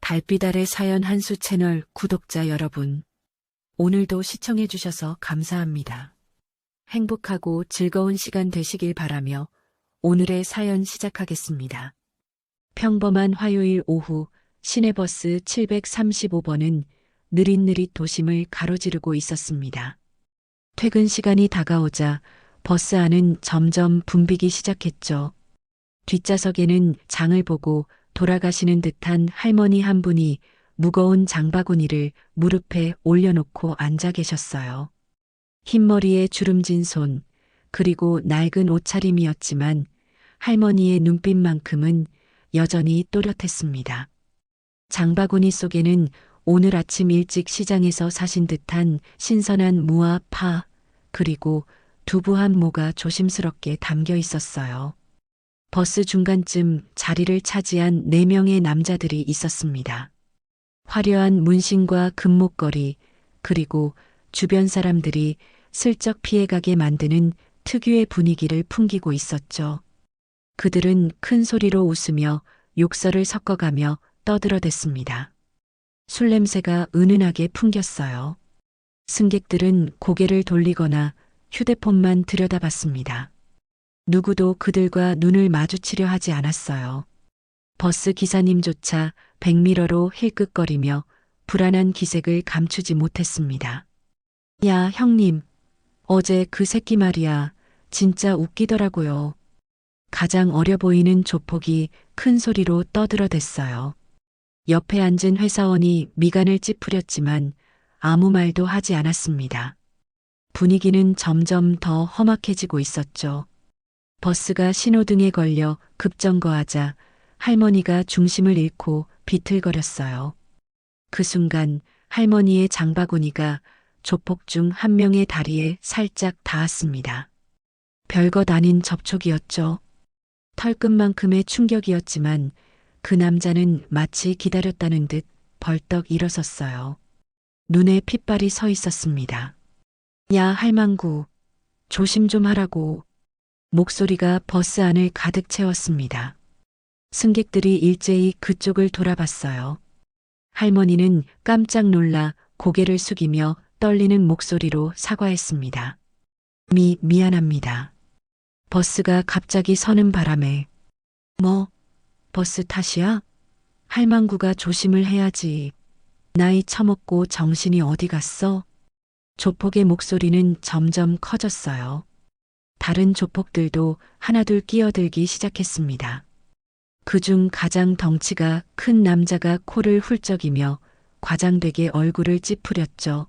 달빛 아래 사연 한수 채널 구독자 여러분, 오늘도 시청해주셔서 감사합니다. 행복하고 즐거운 시간 되시길 바라며 오늘의 사연 시작하겠습니다. 평범한 화요일 오후 시내버스 735번은 느릿느릿 도심을 가로지르고 있었습니다. 퇴근 시간이 다가오자 버스 안은 점점 붐비기 시작했죠. 뒷좌석에는 장을 보고 돌아가시는 듯한 할머니 한 분이 무거운 장바구니를 무릎에 올려놓고 앉아 계셨어요. 흰머리에 주름진 손, 그리고 낡은 옷차림이었지만 할머니의 눈빛만큼은 여전히 또렷했습니다. 장바구니 속에는 오늘 아침 일찍 시장에서 사신 듯한 신선한 무와 파, 그리고 두부 한 모가 조심스럽게 담겨 있었어요. 버스 중간쯤 자리를 차지한 4명의 남자들이 있었습니다. 화려한 문신과 금목걸이, 그리고 주변 사람들이 슬쩍 피해가게 만드는 특유의 분위기를 풍기고 있었죠. 그들은 큰 소리로 웃으며 욕설을 섞어가며 떠들어댔습니다. 술 냄새가 은은하게 풍겼어요. 승객들은 고개를 돌리거나 휴대폰만 들여다봤습니다. 누구도 그들과 눈을 마주치려 하지 않았어요. 버스 기사님조차 백미러로 힐끗거리며 불안한 기색을 감추지 못했습니다. 야, 형님. 어제 그 새끼 말이야. 진짜 웃기더라고요. 가장 어려 보이는 조폭이 큰 소리로 떠들어댔어요. 옆에 앉은 회사원이 미간을 찌푸렸지만 아무 말도 하지 않았습니다. 분위기는 점점 더 험악해지고 있었죠. 버스가 신호등에 걸려 급정거하자 할머니가 중심을 잃고 비틀거렸어요. 그 순간 할머니의 장바구니가 조폭 중 한 명의 다리에 살짝 닿았습니다. 별것 아닌 접촉이었죠. 털끝만큼의 충격이었지만 그 남자는 마치 기다렸다는 듯 벌떡 일어섰어요. 눈에 핏발이 서 있었습니다. 야, 할망구, 조심 좀 하라고. 목소리가 버스 안을 가득 채웠습니다. 승객들이 일제히 그쪽을 돌아봤어요. 할머니는 깜짝 놀라 고개를 숙이며 떨리는 목소리로 사과했습니다. 미안합니다. 버스가 갑자기 서는 바람에. 뭐, 버스 탓이야? 할망구가 조심을 해야지. 나이 처먹고 정신이 어디 갔어? 조폭의 목소리는 점점 커졌어요. 다른 조폭들도 하나둘 끼어들기 시작했습니다. 그중 가장 덩치가 큰 남자가 코를 훌쩍이며 과장되게 얼굴을 찌푸렸죠.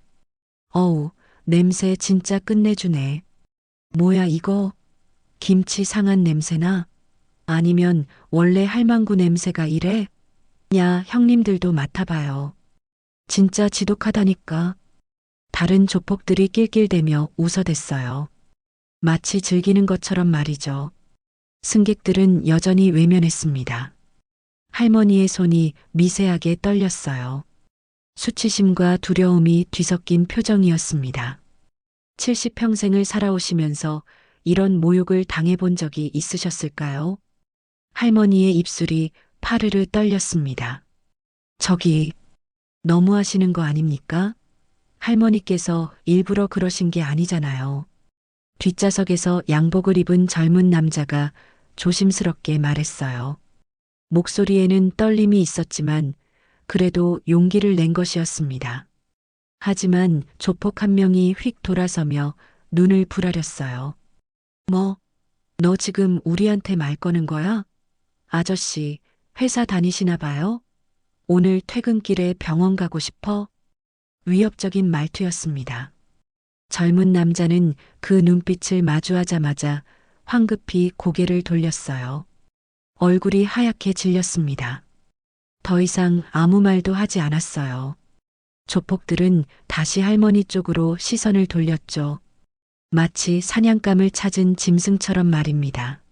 어우, 냄새 진짜 끝내주네. 뭐야 이거? 김치 상한 냄새나? 아니면 원래 할망구 냄새가 이래? 야, 형님들도 맡아봐요. 진짜 지독하다니까. 다른 조폭들이 낄낄대며 웃어댔어요. 마치 즐기는 것처럼 말이죠. 승객들은 여전히 외면했습니다. 할머니의 손이 미세하게 떨렸어요. 수치심과 두려움이 뒤섞인 표정이었습니다. 70평생을 살아오시면서 이런 모욕을 당해본 적이 있으셨을까요? 할머니의 입술이 파르르 떨렸습니다. 저기, 너무하시는 거 아닙니까? 할머니께서 일부러 그러신 게 아니잖아요. 뒷좌석에서 양복을 입은 젊은 남자가 조심스럽게 말했어요. 목소리에는 떨림이 있었지만 그래도 용기를 낸 것이었습니다. 하지만 조폭 한 명이 휙 돌아서며 눈을 부라렸어요. 뭐, 너 지금 우리한테 말 거는 거야? 아저씨, 회사 다니시나 봐요? 오늘 퇴근길에 병원 가고 싶어? 위협적인 말투였습니다. 젊은 남자는 그 눈빛을 마주하자마자 황급히 고개를 돌렸어요. 얼굴이 하얗게 질렸습니다. 더 이상 아무 말도 하지 않았어요. 조폭들은 다시 할머니 쪽으로 시선을 돌렸죠. 마치 사냥감을 찾은 짐승처럼 말입니다.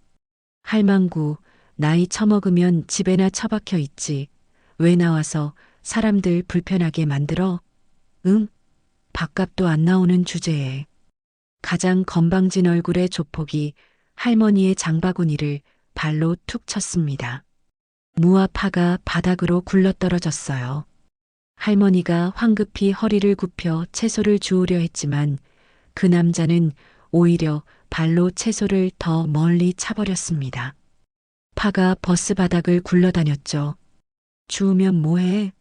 할망구, 나이 처먹으면 집에나 처박혀 있지. 왜 나와서 사람들 불편하게 만들어? 응? 밥값도 안 나오는 주제에. 가장 건방진 얼굴의 조폭이 할머니의 장바구니를 발로 툭 쳤습니다. 무와 파가 바닥으로 굴러떨어졌어요. 할머니가 황급히 허리를 굽혀 채소를 주우려 했지만 그 남자는 오히려 발로 채소를 더 멀리 차버렸습니다. 파가 버스 바닥을 굴러다녔죠. 주우면 뭐해?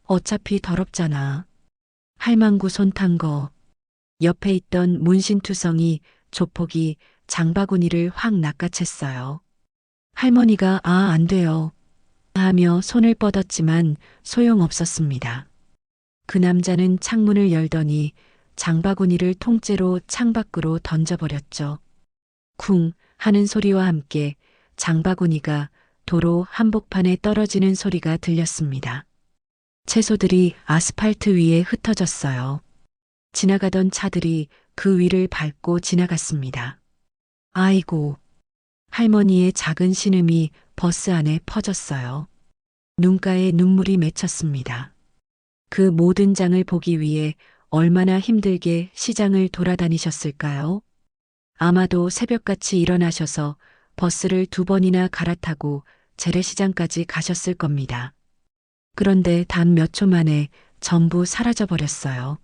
어차피 더럽잖아. 할망구 손 탄 거. 옆에 있던 문신투성이 조폭이 장바구니를 확 낚아챘어요. 할머니가 안 돼요. 하며 손을 뻗었지만 소용없었습니다. 그 남자는 창문을 열더니 장바구니를 통째로 창밖으로 던져버렸죠. 쿵 하는 소리와 함께 장바구니가 도로 한복판에 떨어지는 소리가 들렸습니다. 채소들이 아스팔트 위에 흩어졌어요. 지나가던 차들이 그 위를 밟고 지나갔습니다. 아이고, 할머니의 작은 신음이 버스 안에 퍼졌어요. 눈가에 눈물이 맺혔습니다. 그 모든 장을 보기 위해 얼마나 힘들게 시장을 돌아다니셨을까요? 아마도 새벽같이 일어나셔서 버스를 2번이나 갈아타고 재래시장까지 가셨을 겁니다. 그런데 단 몇 초 만에 전부 사라져버렸어요.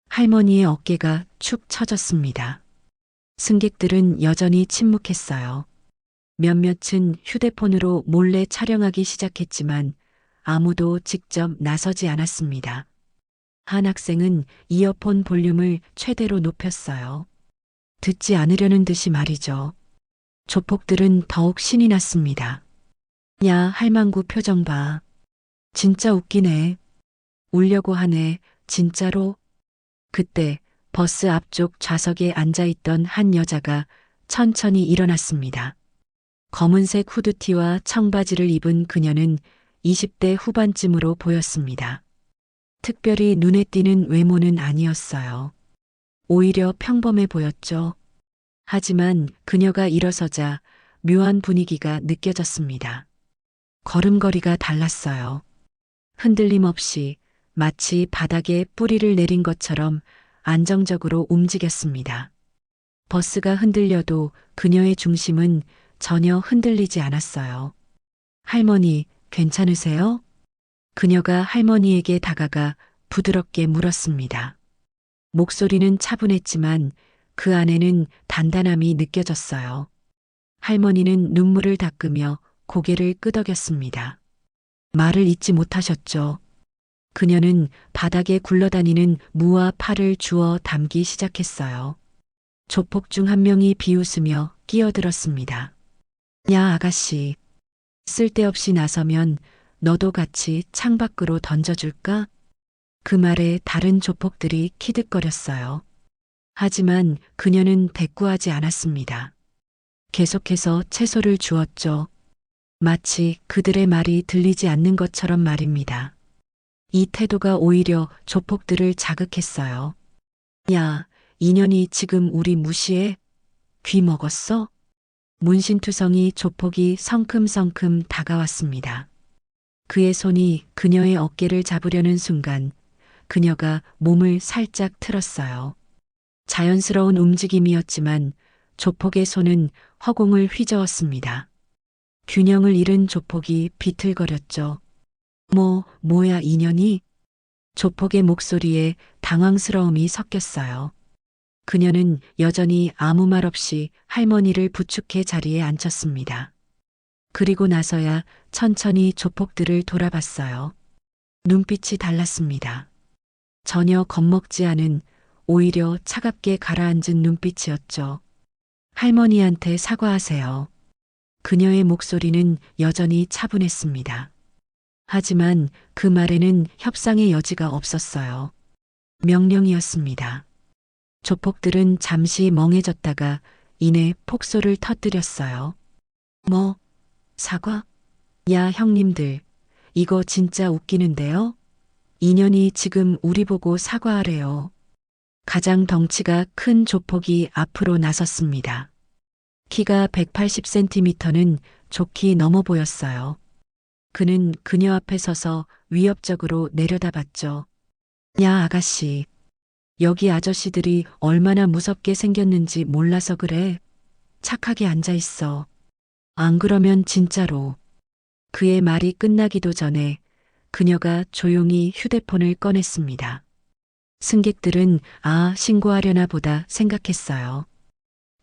할머니의 어깨가 축 처졌습니다. 승객들은 여전히 침묵했어요. 몇몇은 휴대폰으로 몰래 촬영하기 시작했지만 아무도 직접 나서지 않았습니다. 한 학생은 이어폰 볼륨을 최대로 높였어요. 듣지 않으려는 듯이 말이죠. 조폭들은 더욱 신이 났습니다. 야, 할망구 표정 봐. 진짜 웃기네. 울려고 하네. 진짜로. 그때 버스 앞쪽 좌석에 앉아있던 한 여자가 천천히 일어났습니다. 검은색 후드티와 청바지를 입은 그녀는 20대 후반쯤으로 보였습니다. 특별히 눈에 띄는 외모는 아니었어요. 오히려 평범해 보였죠. 하지만 그녀가 일어서자 묘한 분위기가 느껴졌습니다. 걸음걸이가 달랐어요. 흔들림 없이 마치 바닥에 뿌리를 내린 것처럼 안정적으로 움직였습니다. 버스가 흔들려도 그녀의 중심은 전혀 흔들리지 않았어요. 할머니, 괜찮으세요? 그녀가 할머니에게 다가가 부드럽게 물었습니다. 목소리는 차분했지만 그 안에는 단단함이 느껴졌어요. 할머니는 눈물을 닦으며 고개를 끄덕였습니다. 말을 잇지 못하셨죠. 그녀는 바닥에 굴러다니는 무와 파를 주워 담기 시작했어요. 조폭 중 한 명이 비웃으며 끼어들었습니다. 야, 아가씨. 쓸데없이 나서면 너도 같이 창밖으로 던져줄까? 그 말에 다른 조폭들이 키득거렸어요. 하지만 그녀는 대꾸하지 않았습니다. 계속해서 채소를 주었죠. 마치 그들의 말이 들리지 않는 것처럼 말입니다. 이 태도가 오히려 조폭들을 자극했어요. 야, 인연이 지금 우리 무시해? 귀 먹었어? 문신투성이 조폭이 성큼성큼 다가왔습니다. 그의 손이 그녀의 어깨를 잡으려는 순간 그녀가 몸을 살짝 틀었어요. 자연스러운 움직임이었지만 조폭의 손은 허공을 휘저었습니다. 균형을 잃은 조폭이 비틀거렸죠. 뭐야 인연이? 조폭의 목소리에 당황스러움이 섞였어요. 그녀는 여전히 아무 말 없이 할머니를 부축해 자리에 앉혔습니다. 그리고 나서야 천천히 조폭들을 돌아봤어요. 눈빛이 달랐습니다. 전혀 겁먹지 않은 오히려 차갑게 가라앉은 눈빛이었죠. 할머니한테 사과하세요. 그녀의 목소리는 여전히 차분했습니다. 하지만 그 말에는 협상의 여지가 없었어요. 명령이었습니다. 조폭들은 잠시 멍해졌다가 이내 폭소를 터뜨렸어요. 사과? 야, 형님들, 이거 진짜 웃기는데요? 인연이 지금 우리 보고 사과하래요. 가장 덩치가 큰 조폭이 앞으로 나섰습니다. 키가 180cm는 좋게 넘어 보였어요. 그는 그녀 앞에 서서 위협적으로 내려다봤죠. 야, 아가씨. 여기 아저씨들이 얼마나 무섭게 생겼는지 몰라서 그래. 착하게 앉아 있어. 안 그러면 진짜로. 그의 말이 끝나기도 전에 그녀가 조용히 휴대폰을 꺼냈습니다. 승객들은 신고하려나 보다 생각했어요.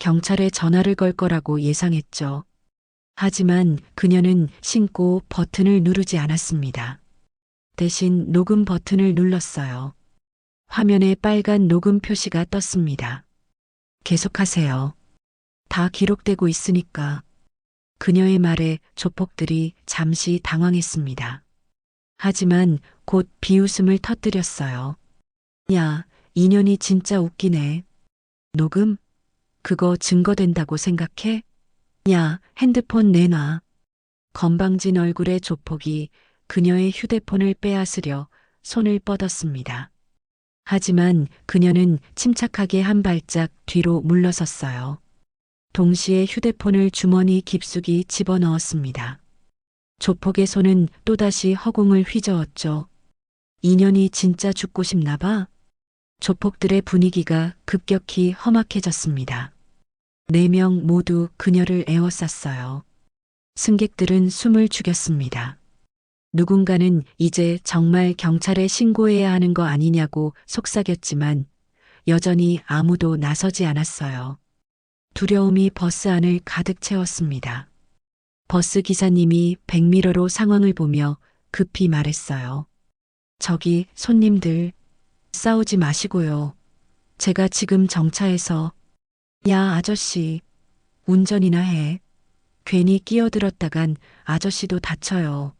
경찰에 전화를 걸 거라고 예상했죠. 하지만 그녀는 신고 버튼을 누르지 않았습니다. 대신 녹음 버튼을 눌렀어요. 화면에 빨간 녹음 표시가 떴습니다. 계속하세요. 다 기록되고 있으니까. 그녀의 말에 조폭들이 잠시 당황했습니다. 하지만 곧 비웃음을 터뜨렸어요. 야, 인연이 진짜 웃기네. 녹음? 그거 증거된다고 생각해? 야, 핸드폰 내놔. 건방진 얼굴의 조폭이 그녀의 휴대폰을 빼앗으려 손을 뻗었습니다. 하지만 그녀는 침착하게 한 발짝 뒤로 물러섰어요. 동시에 휴대폰을 주머니 깊숙이 집어넣었습니다. 조폭의 손은 또다시 허공을 휘저었죠. 인연이 진짜 죽고 싶나 봐. 조폭들의 분위기가 급격히 험악해졌습니다. 4명 모두 그녀를 에워쌌어요. 승객들은 숨을 죽였습니다. 누군가는 이제 정말 경찰에 신고해야 하는 거 아니냐고 속삭였지만 여전히 아무도 나서지 않았어요. 두려움이 버스 안을 가득 채웠습니다. 버스 기사님이 백미러로 상황을 보며 급히 말했어요. 저기 손님들 싸우지 마시고요. 제가 지금 정차해서 야 아저씨 운전이나 해. 괜히 끼어들었다간 아저씨도 다쳐요.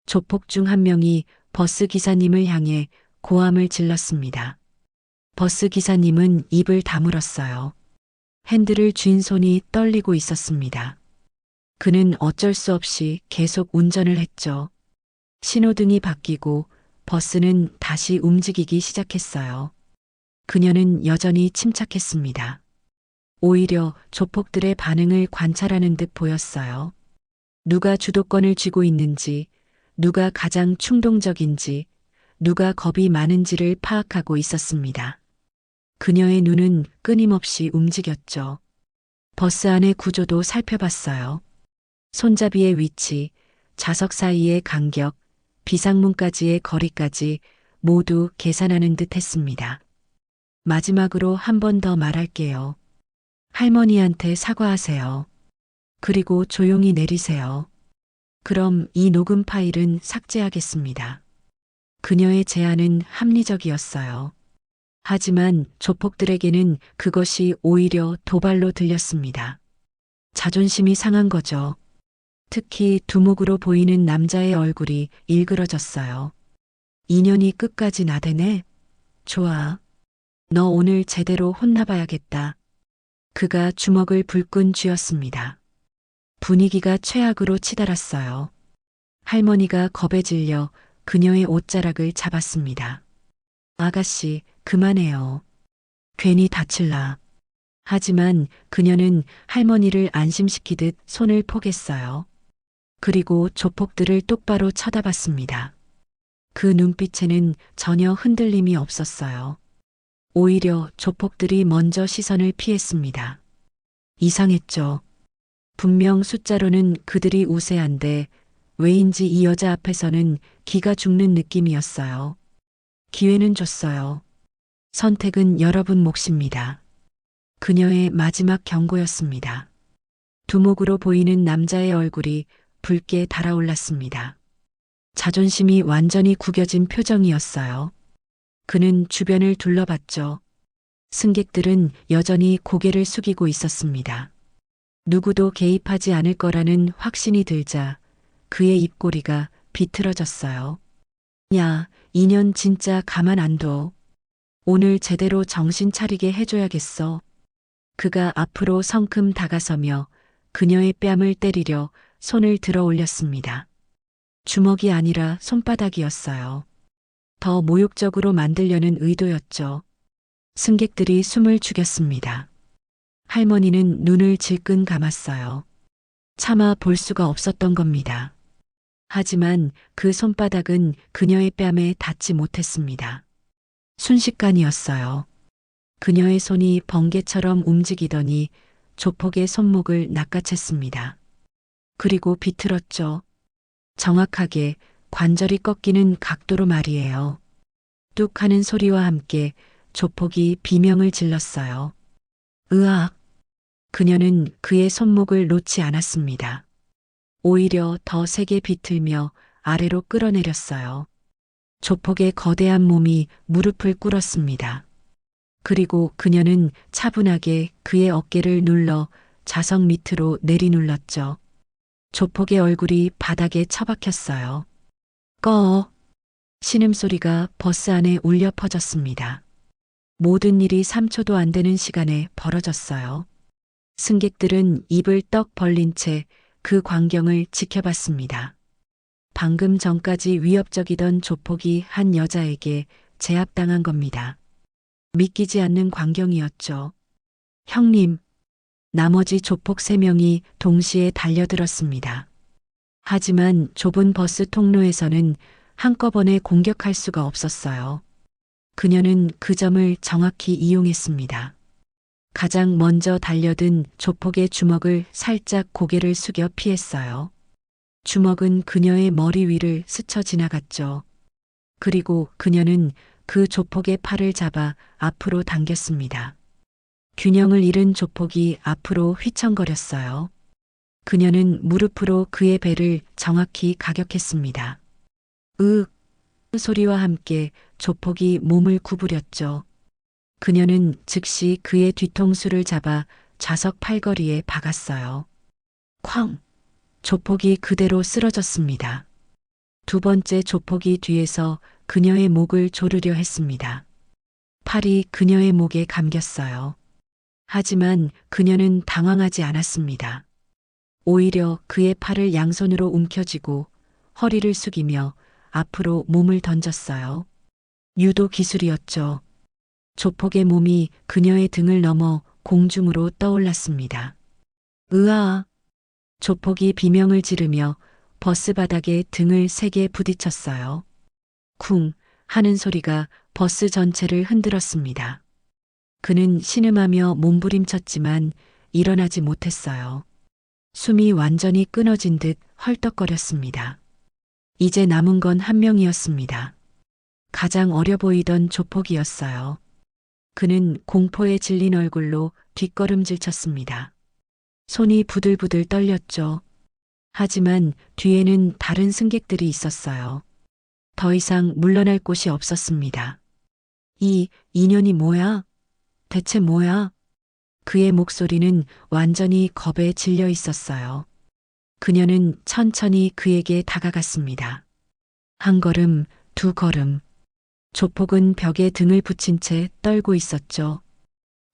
조폭 중 한 명이 버스 기사님을 향해 고함을 질렀습니다. 버스 기사님은 입을 다물었어요. 핸들을 쥔 손이 떨리고 있었습니다. 그는 어쩔 수 없이 계속 운전을 했죠. 신호등이 바뀌고 버스는 다시 움직이기 시작했어요. 그녀는 여전히 침착했습니다. 오히려 조폭들의 반응을 관찰하는 듯 보였어요. 누가 주도권을 쥐고 있는지, 누가 가장 충동적인지, 누가 겁이 많은지를 파악하고 있었습니다. 그녀의 눈은 끊임없이 움직였죠. 버스 안의 구조도 살펴봤어요. 손잡이의 위치, 좌석 사이의 간격, 비상문까지의 거리까지 모두 계산하는 듯 했습니다. 마지막으로 한 번 더 말할게요. 할머니한테 사과하세요. 그리고 조용히 내리세요. 그럼 이 녹음 파일은 삭제하겠습니다. 그녀의 제안은 합리적이었어요. 하지만 조폭들에게는 그것이 오히려 도발로 들렸습니다. 자존심이 상한 거죠. 특히 두목으로 보이는 남자의 얼굴이 일그러졌어요. 인연이 끝까지 나대네? 좋아. 너 오늘 제대로 혼나봐야겠다. 그가 주먹을 불끈 쥐었습니다. 분위기가 최악으로 치달았어요. 할머니가 겁에 질려 그녀의 옷자락을 잡았습니다. 아가씨, 그만해요. 괜히 다칠라. 하지만 그녀는 할머니를 안심시키듯 손을 포겠어요. 그리고 조폭들을 똑바로 쳐다봤습니다. 그 눈빛에는 전혀 흔들림이 없었어요. 오히려 조폭들이 먼저 시선을 피했습니다. 이상했죠. 분명 숫자로는 그들이 우세한데 왜인지 이 여자 앞에서는 기가 죽는 느낌이었어요. 기회는 줬어요. 선택은 여러분 몫입니다. 그녀의 마지막 경고였습니다. 두목으로 보이는 남자의 얼굴이 붉게 달아올랐습니다. 자존심이 완전히 구겨진 표정이었어요. 그는 주변을 둘러봤죠. 승객들은 여전히 고개를 숙이고 있었습니다. 누구도 개입하지 않을 거라는 확신이 들자 그의 입꼬리가 비틀어졌어요. 야, 인연 진짜 가만 안 둬. 오늘 제대로 정신 차리게 해줘야겠어. 그가 앞으로 성큼 다가서며 그녀의 뺨을 때리려 손을 들어 올렸습니다. 주먹이 아니라 손바닥이었어요. 더 모욕적으로 만들려는 의도였죠. 승객들이 숨을 죽였습니다. 할머니는 눈을 질끈 감았어요. 차마 볼 수가 없었던 겁니다. 하지만 그 손바닥은 그녀의 뺨에 닿지 못했습니다. 순식간이었어요. 그녀의 손이 번개처럼 움직이더니 조폭의 손목을 낚아챘습니다. 그리고 비틀었죠. 정확하게 관절이 꺾이는 각도로 말이에요. 뚝 하는 소리와 함께 조폭이 비명을 질렀어요. 으악! 그녀는 그의 손목을 놓지 않았습니다. 오히려 더 세게 비틀며 아래로 끌어내렸어요. 조폭의 거대한 몸이 무릎을 꿇었습니다. 그리고 그녀는 차분하게 그의 어깨를 눌러 자석 밑으로 내리눌렀죠. 조폭의 얼굴이 바닥에 처박혔어요. 꺼! 신음소리가 버스 안에 울려 퍼졌습니다. 모든 일이 3초도 안 되는 시간에 벌어졌어요. 승객들은 입을 떡 벌린 채 그 광경을 지켜봤습니다. 방금 전까지 위협적이던 조폭이 한 여자에게 제압당한 겁니다. 믿기지 않는 광경이었죠. 형님, 나머지 조폭 3명이 동시에 달려들었습니다. 하지만 좁은 버스 통로에서는 한꺼번에 공격할 수가 없었어요. 그녀는 그 점을 정확히 이용했습니다. 가장 먼저 달려든 조폭의 주먹을 살짝 고개를 숙여 피했어요. 주먹은 그녀의 머리 위를 스쳐 지나갔죠. 그리고 그녀는 그 조폭의 팔을 잡아 앞으로 당겼습니다. 균형을 잃은 조폭이 앞으로 휘청거렸어요. 그녀는 무릎으로 그의 배를 정확히 가격했습니다. 으윽 소리와 함께 조폭이 몸을 구부렸죠. 그녀는 즉시 그의 뒤통수를 잡아 좌석 팔걸이에 박았어요. 쾅! 조폭이 그대로 쓰러졌습니다. 두 번째 조폭이 뒤에서 그녀의 목을 조르려 했습니다. 팔이 그녀의 목에 감겼어요. 하지만 그녀는 당황하지 않았습니다. 오히려 그의 팔을 양손으로 움켜쥐고 허리를 숙이며 앞으로 몸을 던졌어요. 유도 기술이었죠. 조폭의 몸이 그녀의 등을 넘어 공중으로 떠올랐습니다. 으아! 조폭이 비명을 지르며 버스 바닥에 등을 세게 부딪혔어요. 쿵 하는 소리가 버스 전체를 흔들었습니다. 그는 신음하며 몸부림쳤지만 일어나지 못했어요. 숨이 완전히 끊어진 듯 헐떡거렸습니다. 이제 남은 건 한 명이었습니다. 가장 어려 보이던 조폭이었어요. 그는 공포에 질린 얼굴로 뒷걸음질 쳤습니다. 손이 부들부들 떨렸죠. 하지만 뒤에는 다른 승객들이 있었어요. 더 이상 물러날 곳이 없었습니다. 이 인연이 뭐야? 대체 뭐야? 그의 목소리는 완전히 겁에 질려 있었어요. 그녀는 천천히 그에게 다가갔습니다. 한 걸음, 두 걸음. 조폭은 벽에 등을 붙인 채 떨고 있었죠.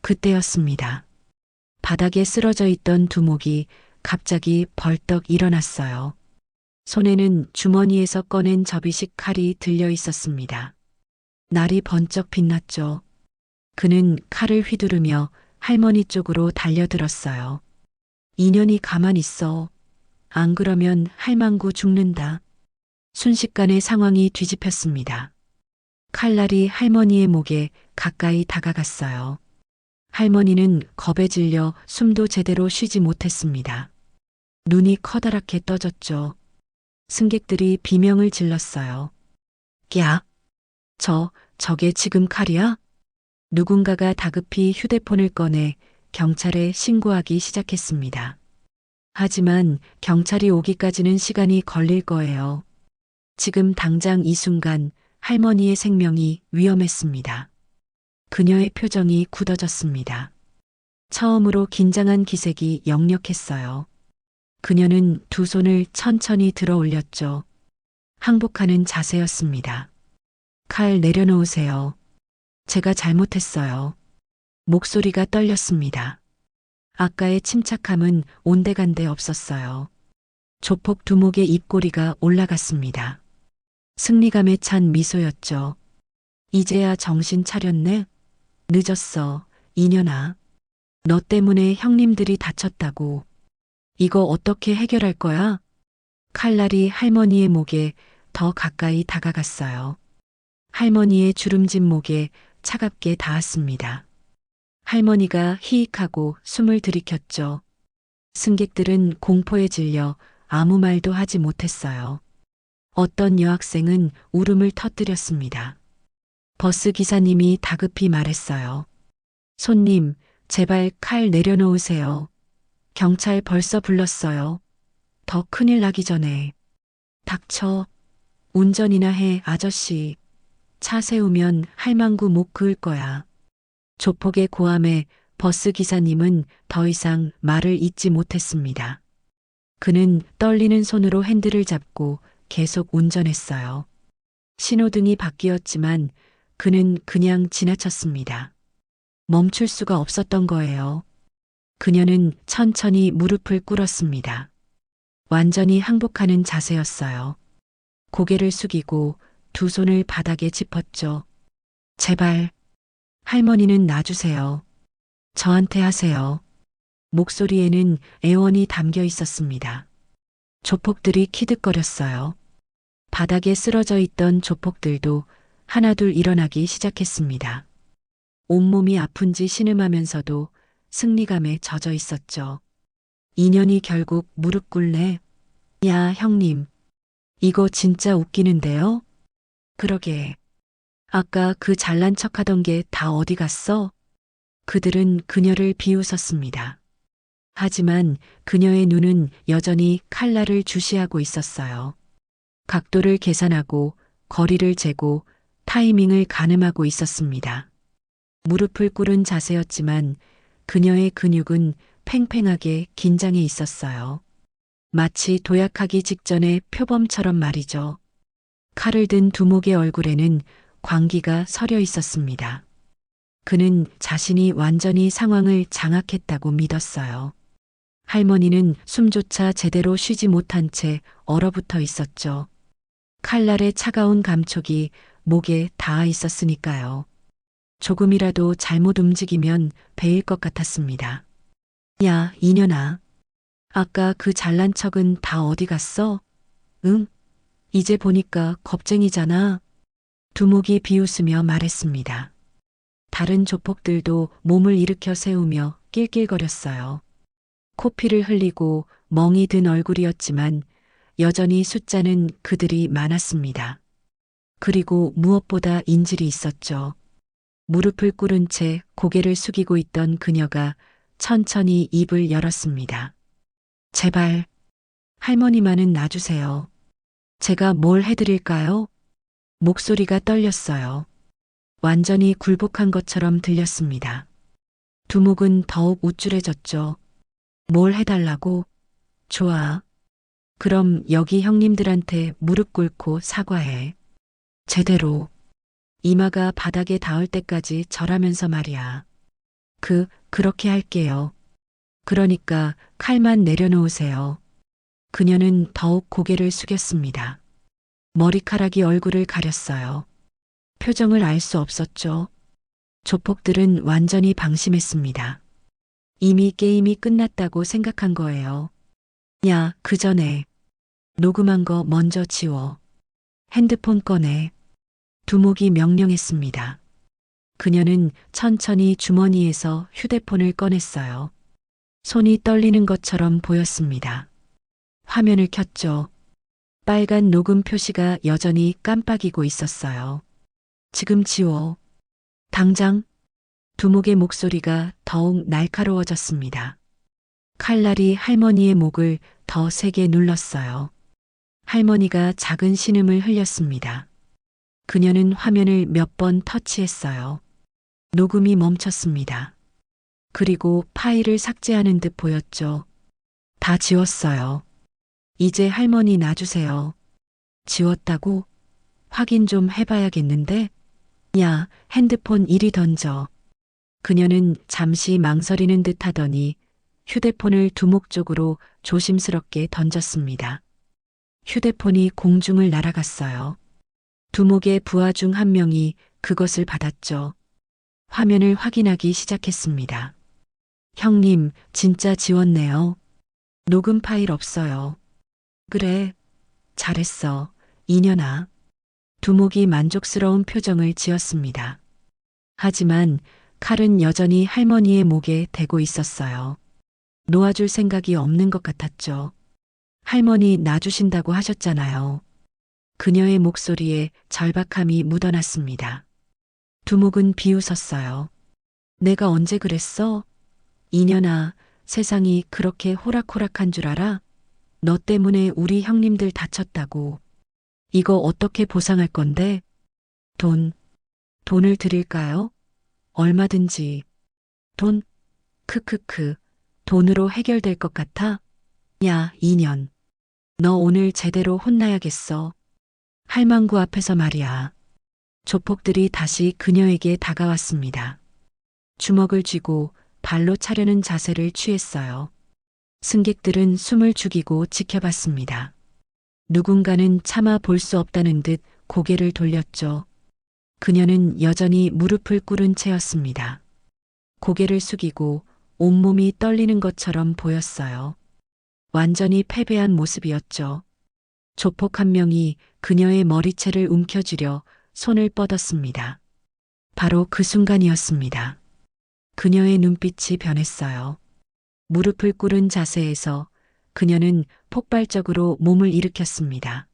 그때였습니다. 바닥에 쓰러져 있던 두목이 갑자기 벌떡 일어났어요. 손에는 주머니에서 꺼낸 접이식 칼이 들려 있었습니다. 날이 번쩍 빛났죠. 그는 칼을 휘두르며 할머니 쪽으로 달려들었어요. 인연이 가만 있어. 안 그러면 할망구 죽는다. 순식간에 상황이 뒤집혔습니다. 칼날이 할머니의 목에 가까이 다가갔어요. 할머니는 겁에 질려 숨도 제대로 쉬지 못했습니다. 눈이 커다랗게 떠졌죠. 승객들이 비명을 질렀어요. 야! 저게 지금 칼이야? 누군가가 다급히 휴대폰을 꺼내 경찰에 신고하기 시작했습니다. 하지만 경찰이 오기까지는 시간이 걸릴 거예요. 지금 당장 이 순간 할머니의 생명이 위험했습니다. 그녀의 표정이 굳어졌습니다. 처음으로 긴장한 기색이 역력했어요. 그녀는 두 손을 천천히 들어 올렸죠. 항복하는 자세였습니다. 칼 내려놓으세요. 제가 잘못했어요. 목소리가 떨렸습니다. 아까의 침착함은 온데간데 없었어요. 조폭 두목의 입꼬리가 올라갔습니다. 승리감에 찬 미소였죠. 이제야 정신 차렸네? 늦었어, 이년아. 너 때문에 형님들이 다쳤다고. 이거 어떻게 해결할 거야? 칼날이 할머니의 목에 더 가까이 다가갔어요. 할머니의 주름진 목에 차갑게 닿았습니다. 할머니가 히익하고 숨을 들이켰죠. 승객들은 공포에 질려 아무 말도 하지 못했어요. 어떤 여학생은 울음을 터뜨렸습니다. 버스 기사님이 다급히 말했어요. 손님, 제발 칼 내려놓으세요. 경찰 벌써 불렀어요. 더 큰일 나기 전에. 닥쳐. 운전이나 해, 아저씨. 차 세우면 할망구 못 그을 거야. 조폭의 고함에 버스 기사님은 더 이상 말을 잇지 못했습니다. 그는 떨리는 손으로 핸들을 잡고 계속 운전했어요. 신호등이 바뀌었지만 그는 그냥 지나쳤습니다. 멈출 수가 없었던 거예요. 그녀는 천천히 무릎을 꿇었습니다. 완전히 항복하는 자세였어요. 고개를 숙이고 두 손을 바닥에 짚었죠. 제발, 할머니는 놔주세요. 저한테 하세요. 목소리에는 애원이 담겨 있었습니다. 조폭들이 키득거렸어요. 바닥에 쓰러져 있던 조폭들도 하나둘 일어나기 시작했습니다. 온몸이 아픈지 신음하면서도 승리감에 젖어 있었죠. 인연이 결국 무릎 꿇네. 야, 형님. 이거 진짜 웃기는데요? 그러게. 아까 그 잘난 척 하던 게 다 어디 갔어? 그들은 그녀를 비웃었습니다. 하지만 그녀의 눈은 여전히 칼날을 주시하고 있었어요. 각도를 계산하고 거리를 재고 타이밍을 가늠하고 있었습니다. 무릎을 꿇은 자세였지만 그녀의 근육은 팽팽하게 긴장해 있었어요. 마치 도약하기 직전의 표범처럼 말이죠. 칼을 든 두목의 얼굴에는 광기가 서려 있었습니다. 그는 자신이 완전히 상황을 장악했다고 믿었어요. 할머니는 숨조차 제대로 쉬지 못한 채 얼어붙어 있었죠. 칼날의 차가운 감촉이 목에 닿아 있었으니까요. 조금이라도 잘못 움직이면 베일 것 같았습니다. 야, 이년아. 아까 그 잘난 척은 다 어디 갔어? 응? 이제 보니까 겁쟁이잖아. 두목이 비웃으며 말했습니다. 다른 조폭들도 몸을 일으켜 세우며 낄낄거렸어요. 코피를 흘리고 멍이 든 얼굴이었지만 여전히 숫자는 그들이 많았습니다. 그리고 무엇보다 인질이 있었죠. 무릎을 꿇은 채 고개를 숙이고 있던 그녀가 천천히 입을 열었습니다. 제발, 할머니만은 놔주세요. 제가 뭘 해드릴까요? 목소리가 떨렸어요. 완전히 굴복한 것처럼 들렸습니다. 두목은 더욱 우쭐해졌죠. 뭘 해달라고? 좋아. 그럼 여기 형님들한테 무릎 꿇고 사과해. 제대로. 이마가 바닥에 닿을 때까지 절하면서 말이야. 그렇게 할게요. 그러니까 칼만 내려놓으세요. 그녀는 더욱 고개를 숙였습니다. 머리카락이 얼굴을 가렸어요. 표정을 알 수 없었죠. 조폭들은 완전히 방심했습니다. 이미 게임이 끝났다고 생각한 거예요. 야, 그 전에 녹음한 거 먼저 지워. 핸드폰 꺼내. 두목이 명령했습니다. 그녀는 천천히 주머니에서 휴대폰을 꺼냈어요. 손이 떨리는 것처럼 보였습니다. 화면을 켰죠. 빨간 녹음 표시가 여전히 깜빡이고 있었어요. 지금 지워. 당장. 두목의 목소리가 더욱 날카로워졌습니다. 칼날이 할머니의 목을 더 세게 눌렀어요. 할머니가 작은 신음을 흘렸습니다. 그녀는 화면을 몇 번 터치했어요. 녹음이 멈췄습니다. 그리고 파일을 삭제하는 듯 보였죠. 다 지웠어요. 이제 할머니 놔주세요. 지웠다고? 확인 좀 해봐야겠는데? 야, 핸드폰 이리 던져. 그녀는 잠시 망설이는 듯 하더니 휴대폰을 두목 쪽으로 조심스럽게 던졌습니다. 휴대폰이 공중을 날아갔어요. 두목의 부하 중 한 명이 그것을 받았죠. 화면을 확인하기 시작했습니다. 형님, 진짜 지웠네요. 녹음 파일 없어요. 그래, 잘했어, 이년아. 두목이 만족스러운 표정을 지었습니다. 하지만 칼은 여전히 할머니의 목에 대고 있었어요. 놓아줄 생각이 없는 것 같았죠. 할머니 놔주신다고 하셨잖아요. 그녀의 목소리에 절박함이 묻어났습니다. 두목은 비웃었어요. 내가 언제 그랬어? 이년아, 세상이 그렇게 호락호락한 줄 알아? 너 때문에 우리 형님들 다쳤다고. 이거 어떻게 보상할 건데? 돈, 돈을 드릴까요? 얼마든지. 돈, 크크크. 돈으로 해결될 것 같아? 야, 이년. 너 오늘 제대로 혼나야겠어. 할망구 앞에서 말이야. 조폭들이 다시 그녀에게 다가왔습니다. 주먹을 쥐고 발로 차려는 자세를 취했어요. 승객들은 숨을 죽이고 지켜봤습니다. 누군가는 차마 볼 수 없다는 듯 고개를 돌렸죠. 그녀는 여전히 무릎을 꿇은 채였습니다. 고개를 숙이고 온몸이 떨리는 것처럼 보였어요. 완전히 패배한 모습이었죠. 조폭 한 명이 그녀의 머리채를 움켜쥐려 손을 뻗었습니다. 바로 그 순간이었습니다. 그녀의 눈빛이 변했어요. 무릎을 꿇은 자세에서 그녀는 폭발적으로 몸을 일으켰습니다.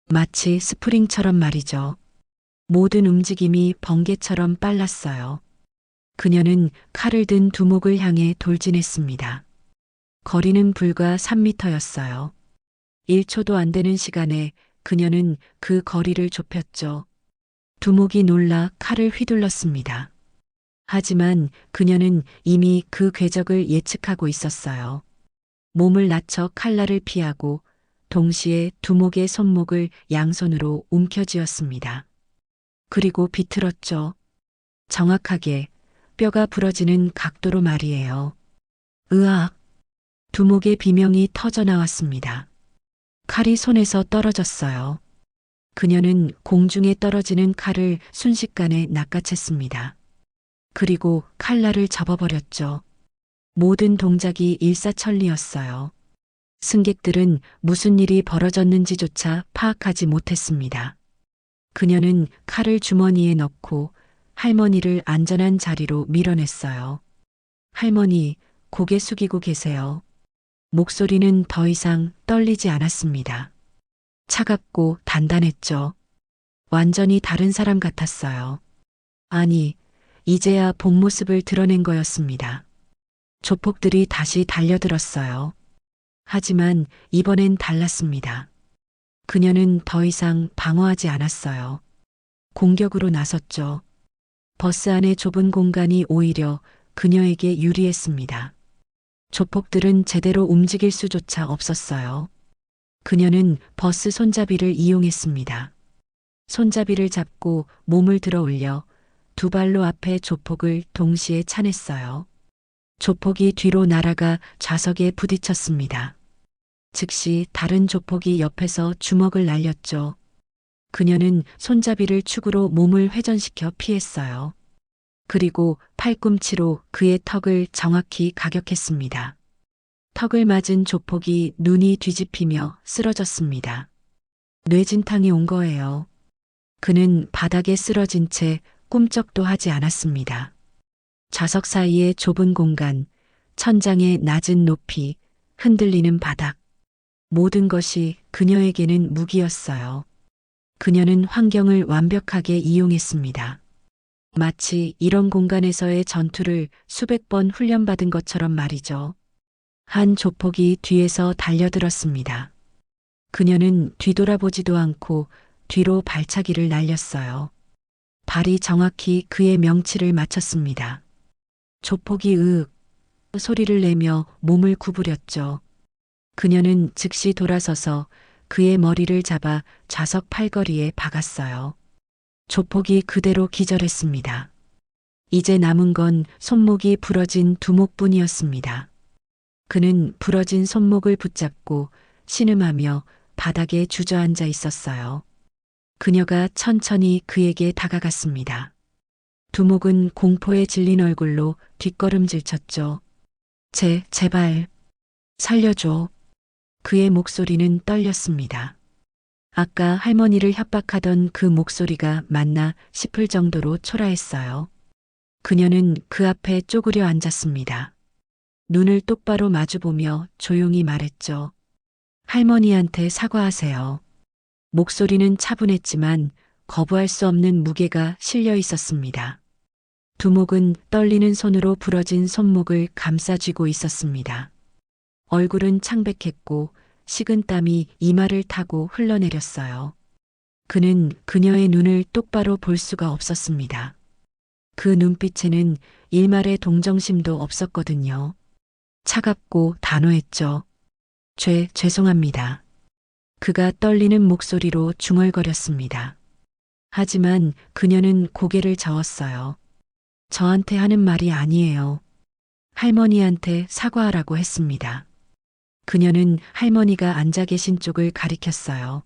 마치 스프링처럼 말이죠. 모든 움직임이 번개처럼 빨랐어요. 그녀는 칼을 든 두목을 향해 돌진했습니다. 거리는 불과 3미터였어요. 1초도 안 되는 시간에 그녀는 그 거리를 좁혔죠. 두목이 놀라 칼을 휘둘렀습니다. 하지만 그녀는 이미 그 궤적을 예측하고 있었어요. 몸을 낮춰 칼날을 피하고 동시에 두목의 손목을 양손으로 움켜쥐었습니다. 그리고 비틀었죠. 정확하게 뼈가 부러지는 각도로 말이에요. 으악! 두목의 비명이 터져 나왔습니다. 칼이 손에서 떨어졌어요. 그녀는 공중에 떨어지는 칼을 순식간에 낚아챘습니다. 그리고 칼날을 접어버렸죠. 모든 동작이 일사천리였어요. 승객들은 무슨 일이 벌어졌는지조차 파악하지 못했습니다. 그녀는 칼을 주머니에 넣고 할머니를 안전한 자리로 밀어냈어요. 할머니, 고개 숙이고 계세요. 목소리는 더 이상 떨리지 않았습니다. 차갑고 단단했죠. 완전히 다른 사람 같았어요. 아니, 이제야 본 모습을 드러낸 거였습니다. 조폭들이 다시 달려들었어요. 하지만 이번엔 달랐습니다. 그녀는 더 이상 방어하지 않았어요. 공격으로 나섰죠. 버스 안의 좁은 공간이 오히려 그녀에게 유리했습니다. 조폭들은 제대로 움직일 수조차 없었어요. 그녀는 버스 손잡이를 이용했습니다. 손잡이를 잡고 몸을 들어 올려 두 발로 앞에 조폭을 동시에 차냈어요. 조폭이 뒤로 날아가 좌석에 부딪혔습니다. 즉시 다른 조폭이 옆에서 주먹을 날렸죠. 그녀는 손잡이를 축으로 몸을 회전시켜 피했어요. 그리고 팔꿈치로 그의 턱을 정확히 가격했습니다. 턱을 맞은 조폭이 눈이 뒤집히며 쓰러졌습니다. 뇌진탕이 온 거예요. 그는 바닥에 쓰러진 채 꿈쩍도 하지 않았습니다. 좌석 사이의 좁은 공간, 천장의 낮은 높이, 흔들리는 바닥. 모든 것이 그녀에게는 무기였어요. 그녀는 환경을 완벽하게 이용했습니다. 마치 이런 공간에서의 전투를 수백 번 훈련받은 것처럼 말이죠. 한 조폭이 뒤에서 달려들었습니다. 그녀는 뒤돌아보지도 않고 뒤로 발차기를 날렸어요. 발이 정확히 그의 명치를 맞췄습니다. 조폭이 으윽 소리를 내며 몸을 구부렸죠. 그녀는 즉시 돌아서서 그의 머리를 잡아 좌석 팔걸이에 박았어요. 조폭이 그대로 기절했습니다. 이제 남은 건 손목이 부러진 두목뿐이었습니다. 그는 부러진 손목을 붙잡고 신음하며 바닥에 주저앉아 있었어요. 그녀가 천천히 그에게 다가갔습니다. 두목은 공포에 질린 얼굴로 뒷걸음질 쳤죠. 제발, 살려줘. 그의 목소리는 떨렸습니다. 아까 할머니를 협박하던 그 목소리가 맞나 싶을 정도로 초라했어요. 그녀는 그 앞에 쪼그려 앉았습니다. 눈을 똑바로 마주보며 조용히 말했죠. 할머니한테 사과하세요. 목소리는 차분했지만 거부할 수 없는 무게가 실려 있었습니다. 두목은 떨리는 손으로 부러진 손목을 감싸쥐고 있었습니다. 얼굴은 창백했고 식은 땀이 이마를 타고 흘러내렸어요. 그는 그녀의 눈을 똑바로 볼 수가 없었습니다. 그 눈빛에는 일말의 동정심도 없었거든요. 차갑고 단호했죠. 죄송합니다. 그가 떨리는 목소리로 중얼거렸습니다. 하지만 그녀는 고개를 저었어요. 저한테 하는 말이 아니에요. 할머니한테 사과하라고 했습니다. 그녀는 할머니가 앉아 계신 쪽을 가리켰어요.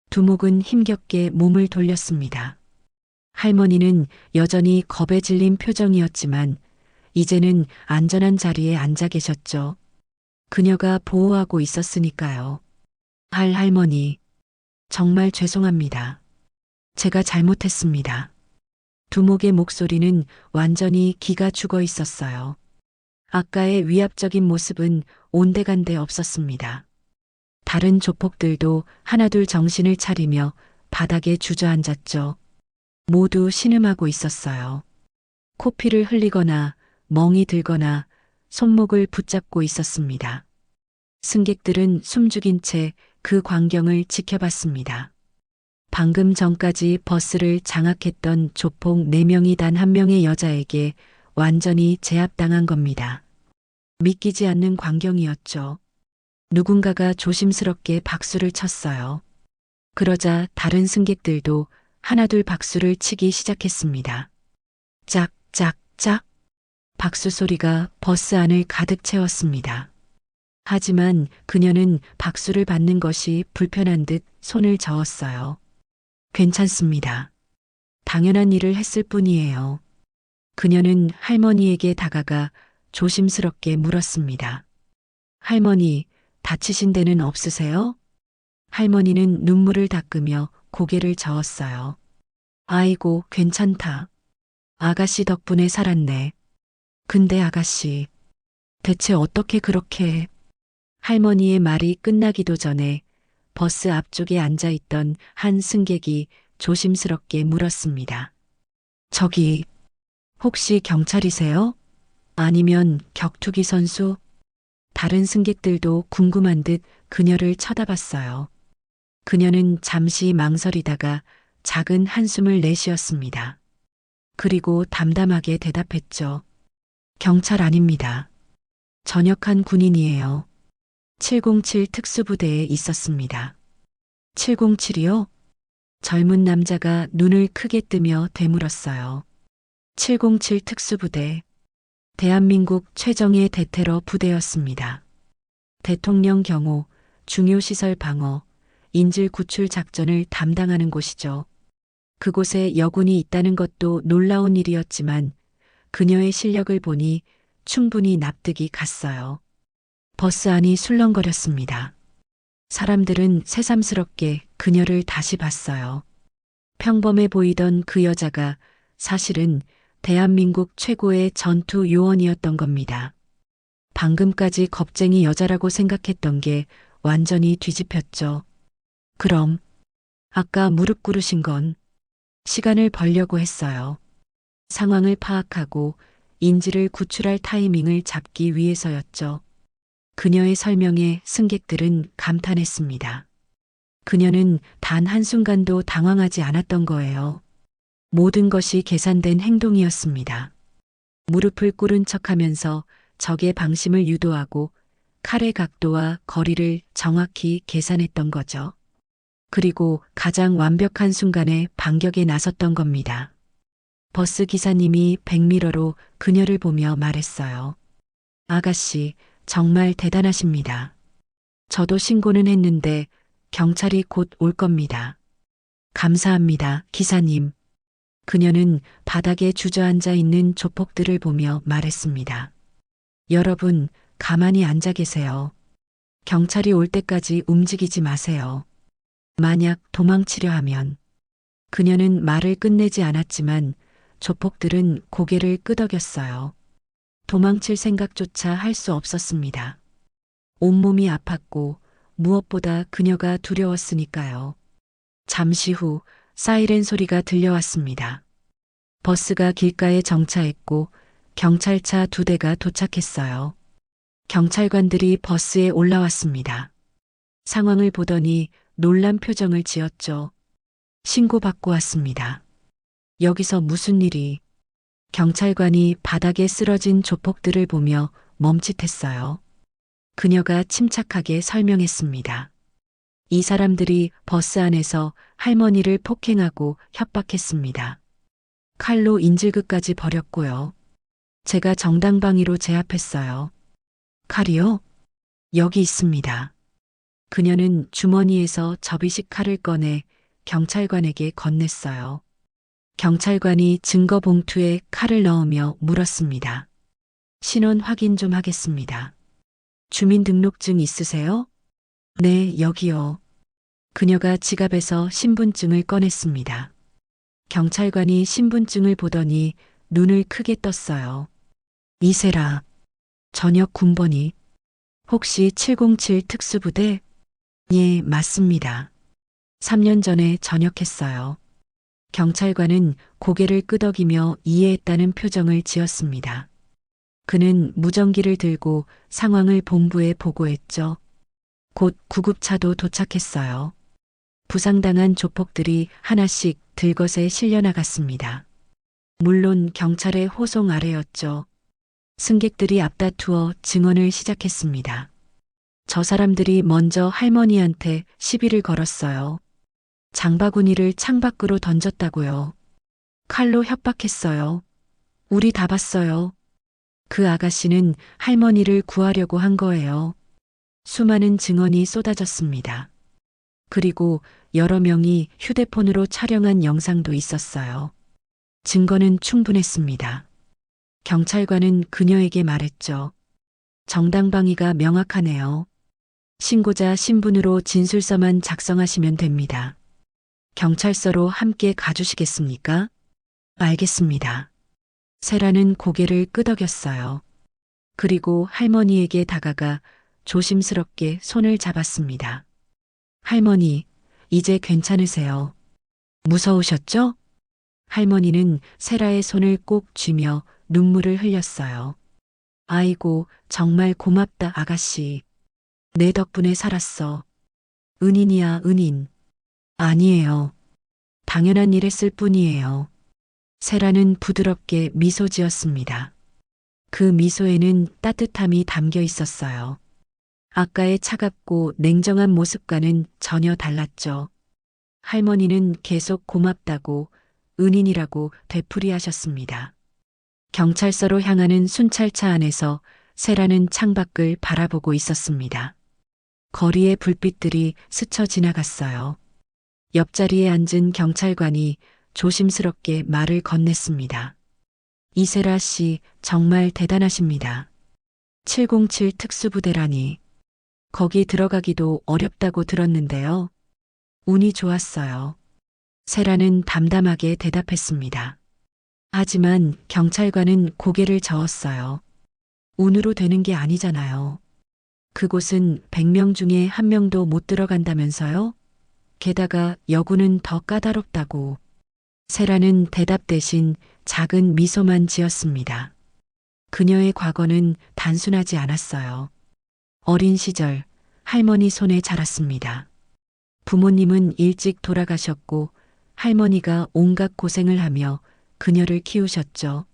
두목은 힘겹게 몸을 돌렸습니다. 할머니는 여전히 겁에 질린 표정이었지만 이제는 안전한 자리에 앉아 계셨죠. 그녀가 보호하고 있었으니까요. 할머니, 정말 죄송합니다. 제가 잘못했습니다. 두목의 목소리는 완전히 기가 죽어 있었어요. 아까의 위압적인 모습은 온데간데 없었습니다. 다른 조폭들도 하나둘 정신을 차리며 바닥에 주저앉았죠. 모두 신음하고 있었어요. 코피를 흘리거나 멍이 들거나 손목을 붙잡고 있었습니다. 승객들은 숨죽인 채 그 광경을 지켜봤습니다. 방금 전까지 버스를 장악했던 조폭 4명이 단 한 명의 여자에게 완전히 제압당한 겁니다. 믿기지 않는 광경이었죠. 누군가가 조심스럽게 박수를 쳤어요. 그러자 다른 승객들도 하나둘 박수를 치기 시작했습니다. 짝짝짝 박수 소리가 버스 안을 가득 채웠습니다. 하지만 그녀는 박수를 받는 것이 불편한 듯 손을 저었어요. 괜찮습니다. 당연한 일을 했을 뿐이에요. 그녀는 할머니에게 다가가 조심스럽게 물었습니다. 할머니, 다치신 데는 없으세요? 할머니는 눈물을 닦으며 고개를 저었어요. 아이고, 괜찮다. 아가씨 덕분에 살았네. 근데 아가씨, 대체 어떻게 그렇게... 할머니의 말이 끝나기도 전에 버스 앞쪽에 앉아 있던 한 승객이 조심스럽게 물었습니다. 저기, 혹시 경찰이세요? 아니면 격투기 선수? 다른 승객들도 궁금한 듯 그녀를 쳐다봤어요. 그녀는 잠시 망설이다가 작은 한숨을 내쉬었습니다. 그리고 담담하게 대답했죠. 경찰 아닙니다. 전역한 군인이에요. 707 특수부대에 있었습니다. 707이요? 젊은 남자가 눈을 크게 뜨며 되물었어요. 707 특수부대. 대한민국 최정예 대테러 부대였습니다. 대통령 경호, 중요시설 방어, 인질 구출 작전을 담당하는 곳이죠. 그곳에 여군이 있다는 것도 놀라운 일이었지만 그녀의 실력을 보니 충분히 납득이 갔어요. 버스 안이 술렁거렸습니다. 사람들은 새삼스럽게 그녀를 다시 봤어요. 평범해 보이던 그 여자가 사실은 대한민국 최고의 전투 요원이었던 겁니다. 방금까지 겁쟁이 여자라고 생각했던 게 완전히 뒤집혔죠. 그럼 아까 무릎 꿇으신 건 시간을 벌려고 했어요. 상황을 파악하고 인지를 구출할 타이밍을 잡기 위해서였죠. 그녀의 설명에 승객들은 감탄했습니다. 그녀는 단 한순간도 당황하지 않았던 거예요. 모든 것이 계산된 행동이었습니다. 무릎을 꿇은 척하면서 적의 방심을 유도하고 칼의 각도와 거리를 정확히 계산했던 거죠. 그리고 가장 완벽한 순간에 반격에 나섰던 겁니다. 버스 기사님이 백미러로 그녀를 보며 말했어요. 아가씨, 정말 대단하십니다. 저도 신고는 했는데 경찰이 곧 올 겁니다. 감사합니다, 기사님. 그녀는 바닥에 주저앉아 있는 조폭들을 보며 말했습니다. 여러분, 가만히 앉아 계세요. 경찰이 올 때까지 움직이지 마세요. 만약 도망치려 하면. 그녀는 말을 끝내지 않았지만 조폭들은 고개를 끄덕였어요. 도망칠 생각조차 할 수 없었습니다. 온몸이 아팠고 무엇보다 그녀가 두려웠으니까요. 잠시 후 사이렌 소리가 들려왔습니다. 버스가 길가에 정차했고 경찰차 2대가 도착했어요. 경찰관들이 버스에 올라왔습니다. 상황을 보더니 놀란 표정을 지었죠. 신고받고 왔습니다. 여기서 무슨 일이? 경찰관이 바닥에 쓰러진 조폭들을 보며 멈칫했어요. 그녀가 침착하게 설명했습니다. 이 사람들이 버스 안에서 할머니를 폭행하고 협박했습니다. 칼로 인질극까지 벌였고요. 제가 정당방위로 제압했어요. 칼이요? 여기 있습니다. 그녀는 주머니에서 접이식 칼을 꺼내 경찰관에게 건넸어요. 경찰관이 증거 봉투에 칼을 넣으며 물었습니다. 신원 확인 좀 하겠습니다. 주민등록증 있으세요? 네, 여기요. 그녀가 지갑에서 신분증을 꺼냈습니다. 경찰관이 신분증을 보더니 눈을 크게 떴어요. 이세라. 전역 군번이. 혹시 707 특수부대? 예, 맞습니다. 3년 전에 전역했어요. 경찰관은 고개를 끄덕이며 이해했다는 표정을 지었습니다. 그는 무전기를 들고 상황을 본부에 보고했죠. 곧 구급차도 도착했어요. 부상당한 조폭들이 하나씩 들것에 실려나갔습니다. 물론 경찰의 호송 아래였죠. 승객들이 앞다투어 증언을 시작했습니다. 저 사람들이 먼저 할머니한테 시비를 걸었어요. 장바구니를 창밖으로 던졌다고요. 칼로 협박했어요. 우리 다 봤어요. 그 아가씨는 할머니를 구하려고 한 거예요. 수많은 증언이 쏟아졌습니다. 그리고 여러 명이 휴대폰으로 촬영한 영상도 있었어요. 증거는 충분했습니다. 경찰관은 그녀에게 말했죠. 정당방위가 명확하네요. 신고자 신분으로 진술서만 작성하시면 됩니다. 경찰서로 함께 가주시겠습니까? 알겠습니다. 세라는 고개를 끄덕였어요. 그리고 할머니에게 다가가 조심스럽게 손을 잡았습니다. 할머니, 이제 괜찮으세요? 무서우셨죠? 할머니는 세라의 손을 꼭 쥐며 눈물을 흘렸어요. 아이고, 정말 고맙다, 아가씨. 내 덕분에 살았어. 은인이야, 은인. 아니에요. 당연한 일 했을 뿐이에요. 세라는 부드럽게 미소 지었습니다. 그 미소에는 따뜻함이 담겨 있었어요. 아까의 차갑고 냉정한 모습과는 전혀 달랐죠. 할머니는 계속 고맙다고 은인이라고 되풀이하셨습니다. 경찰서로 향하는 순찰차 안에서 세라는 창밖을 바라보고 있었습니다. 거리의 불빛들이 스쳐 지나갔어요. 옆자리에 앉은 경찰관이 조심스럽게 말을 건넸습니다. 이세라 씨 정말 대단하십니다. 707 특수부대라니. 거기 들어가기도 어렵다고 들었는데요. 운이 좋았어요. 세라는 담담하게 대답했습니다. 하지만 경찰관은 고개를 저었어요. 운으로 되는 게 아니잖아요. 그곳은 100명 중에 1명도 못 들어간다면서요? 게다가 여군은 더 까다롭다고. 세라는 대답 대신 작은 미소만 지었습니다. 그녀의 과거는 단순하지 않았어요. 어린 시절 할머니 손에 자랐습니다. 부모님은 일찍 돌아가셨고 할머니가 온갖 고생을 하며 그녀를 키우셨죠.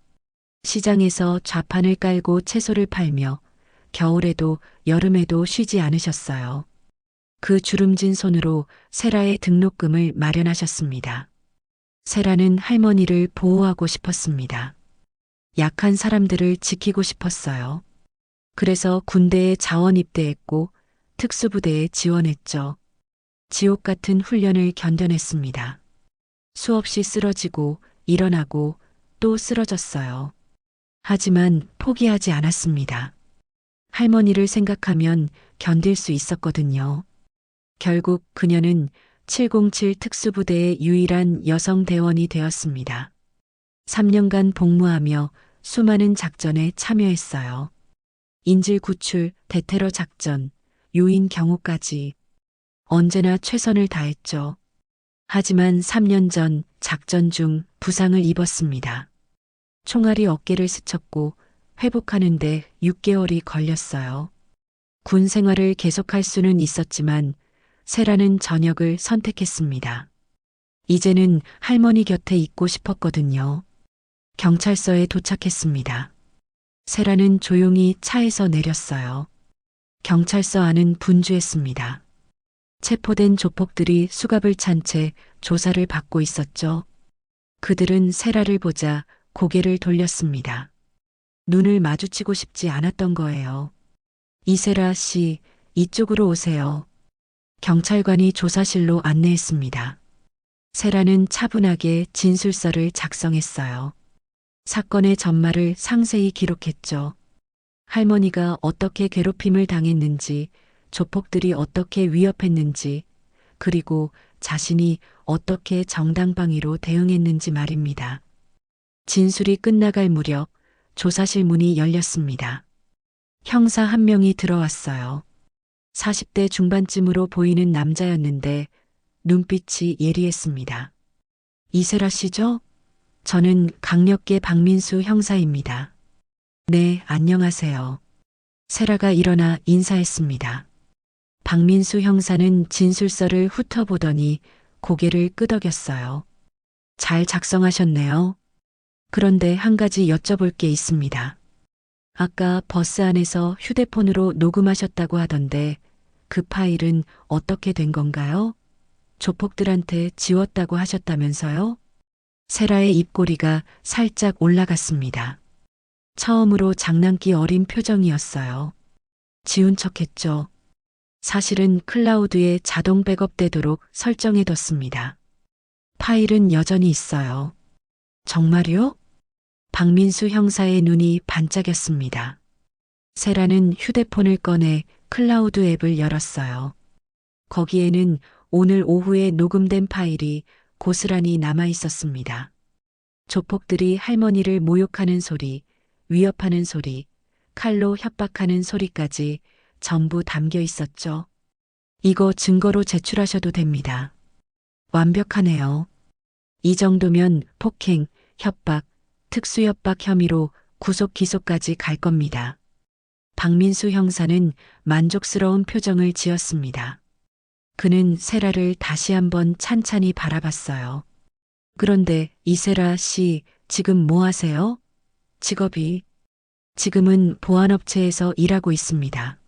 시장에서 좌판을 깔고 채소를 팔며 겨울에도 여름에도 쉬지 않으셨어요. 그 주름진 손으로 세라의 등록금을 마련하셨습니다. 세라는 할머니를 보호하고 싶었습니다. 약한 사람들을 지키고 싶었어요. 그래서 군대에 자원 입대했고 특수부대에 지원했죠. 지옥 같은 훈련을 견뎌냈습니다. 수없이 쓰러지고 일어나고 또 쓰러졌어요. 하지만 포기하지 않았습니다. 할머니를 생각하면 견딜 수 있었거든요. 결국 그녀는 707 특수부대의 유일한 여성 대원이 되었습니다. 3년간 복무하며 수많은 작전에 참여했어요. 인질 구출, 대테러 작전, 요인 경호까지 언제나 최선을 다했죠. 하지만 3년 전 작전 중 부상을 입었습니다. 총알이 어깨를 스쳤고 회복하는데 6개월이 걸렸어요. 군 생활을 계속할 수는 있었지만 세라는 전역을 선택했습니다. 이제는 할머니 곁에 있고 싶었거든요. 경찰서에 도착했습니다. 세라는 조용히 차에서 내렸어요. 경찰서 안은 분주했습니다. 체포된 조폭들이 수갑을 찬 채 조사를 받고 있었죠. 그들은 세라를 보자 고개를 돌렸습니다. 눈을 마주치고 싶지 않았던 거예요. 이세라 씨, 이쪽으로 오세요. 경찰관이 조사실로 안내했습니다. 세라는 차분하게 진술서를 작성했어요. 사건의 전말을 상세히 기록했죠. 할머니가 어떻게 괴롭힘을 당했는지, 조폭들이 어떻게 위협했는지, 그리고 자신이 어떻게 정당방위로 대응했는지 말입니다. 진술이 끝나갈 무렵 조사실 문이 열렸습니다. 형사 한 명이 들어왔어요. 40대 중반쯤으로 보이는 남자였는데 눈빛이 예리했습니다. 이세라 씨죠? 저는 강력계 박민수 형사입니다. 네, 안녕하세요. 세라가 일어나 인사했습니다. 박민수 형사는 진술서를 훑어보더니 고개를 끄덕였어요. 잘 작성하셨네요. 그런데 한 가지 여쭤볼 게 있습니다. 아까 버스 안에서 휴대폰으로 녹음하셨다고 하던데 그 파일은 어떻게 된 건가요? 조폭들한테 지웠다고 하셨다면서요? 세라의 입꼬리가 살짝 올라갔습니다. 처음으로 장난기 어린 표정이었어요. 지운 척했죠. 사실은 클라우드에 자동 백업되도록 설정해뒀습니다. 파일은 여전히 있어요. 정말요? 박민수 형사의 눈이 반짝였습니다. 세라는 휴대폰을 꺼내 클라우드 앱을 열었어요. 거기에는 오늘 오후에 녹음된 파일이 고스란히 남아 있었습니다. 조폭들이 할머니를 모욕하는 소리, 위협하는 소리, 칼로 협박하는 소리까지 전부 담겨 있었죠. 이거 증거로 제출하셔도 됩니다. 완벽하네요. 이 정도면 폭행, 협박, 특수협박 혐의로 구속 기소까지 갈 겁니다. 박민수 형사는 만족스러운 표정을 지었습니다. 그는 세라를 다시 한번 찬찬히 바라봤어요. 그런데 이세라 씨, 지금 뭐 하세요? 직업이? 지금은 보안업체에서 일하고 있습니다.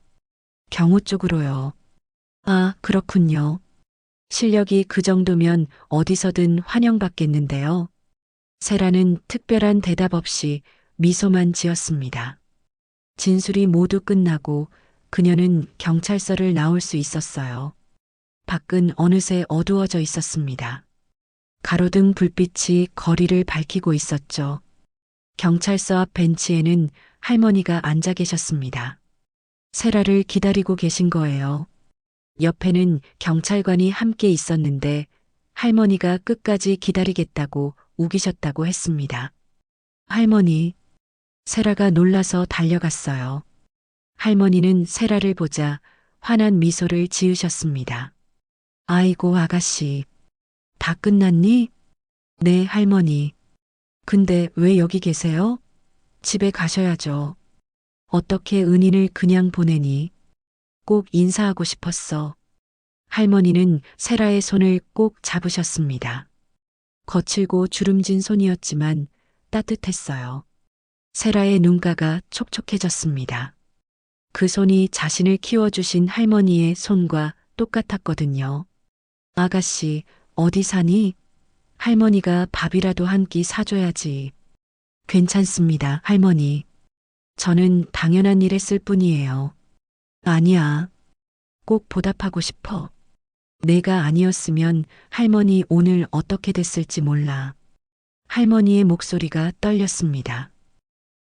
경호 쪽으로요. 아, 그렇군요. 실력이 그 정도면 어디서든 환영받겠는데요. 세라는 특별한 대답 없이 미소만 지었습니다. 진술이 모두 끝나고 그녀는 경찰서를 나올 수 있었어요. 밖은 어느새 어두워져 있었습니다. 가로등 불빛이 거리를 밝히고 있었죠. 경찰서 앞 벤치에는 할머니가 앉아 계셨습니다. 세라를 기다리고 계신 거예요. 옆에는 경찰관이 함께 있었는데 할머니가 끝까지 기다리겠다고 우기셨다고 했습니다. 할머니, 세라가 놀라서 달려갔어요. 할머니는 세라를 보자 환한 미소를 지으셨습니다. 아이고, 아가씨. 다 끝났니? 네, 할머니. 근데 왜 여기 계세요? 집에 가셔야죠. 어떻게 은인을 그냥 보내니? 꼭 인사하고 싶었어. 할머니는 세라의 손을 꼭 잡으셨습니다. 거칠고 주름진 손이었지만 따뜻했어요. 세라의 눈가가 촉촉해졌습니다. 그 손이 자신을 키워주신 할머니의 손과 똑같았거든요. 아가씨, 어디 사니? 할머니가 밥이라도 한 끼 사줘야지. 괜찮습니다, 할머니. 저는 당연한 일 했을 뿐이에요. 아니야. 꼭 보답하고 싶어. 내가 아니었으면 할머니 오늘 어떻게 됐을지 몰라. 할머니의 목소리가 떨렸습니다.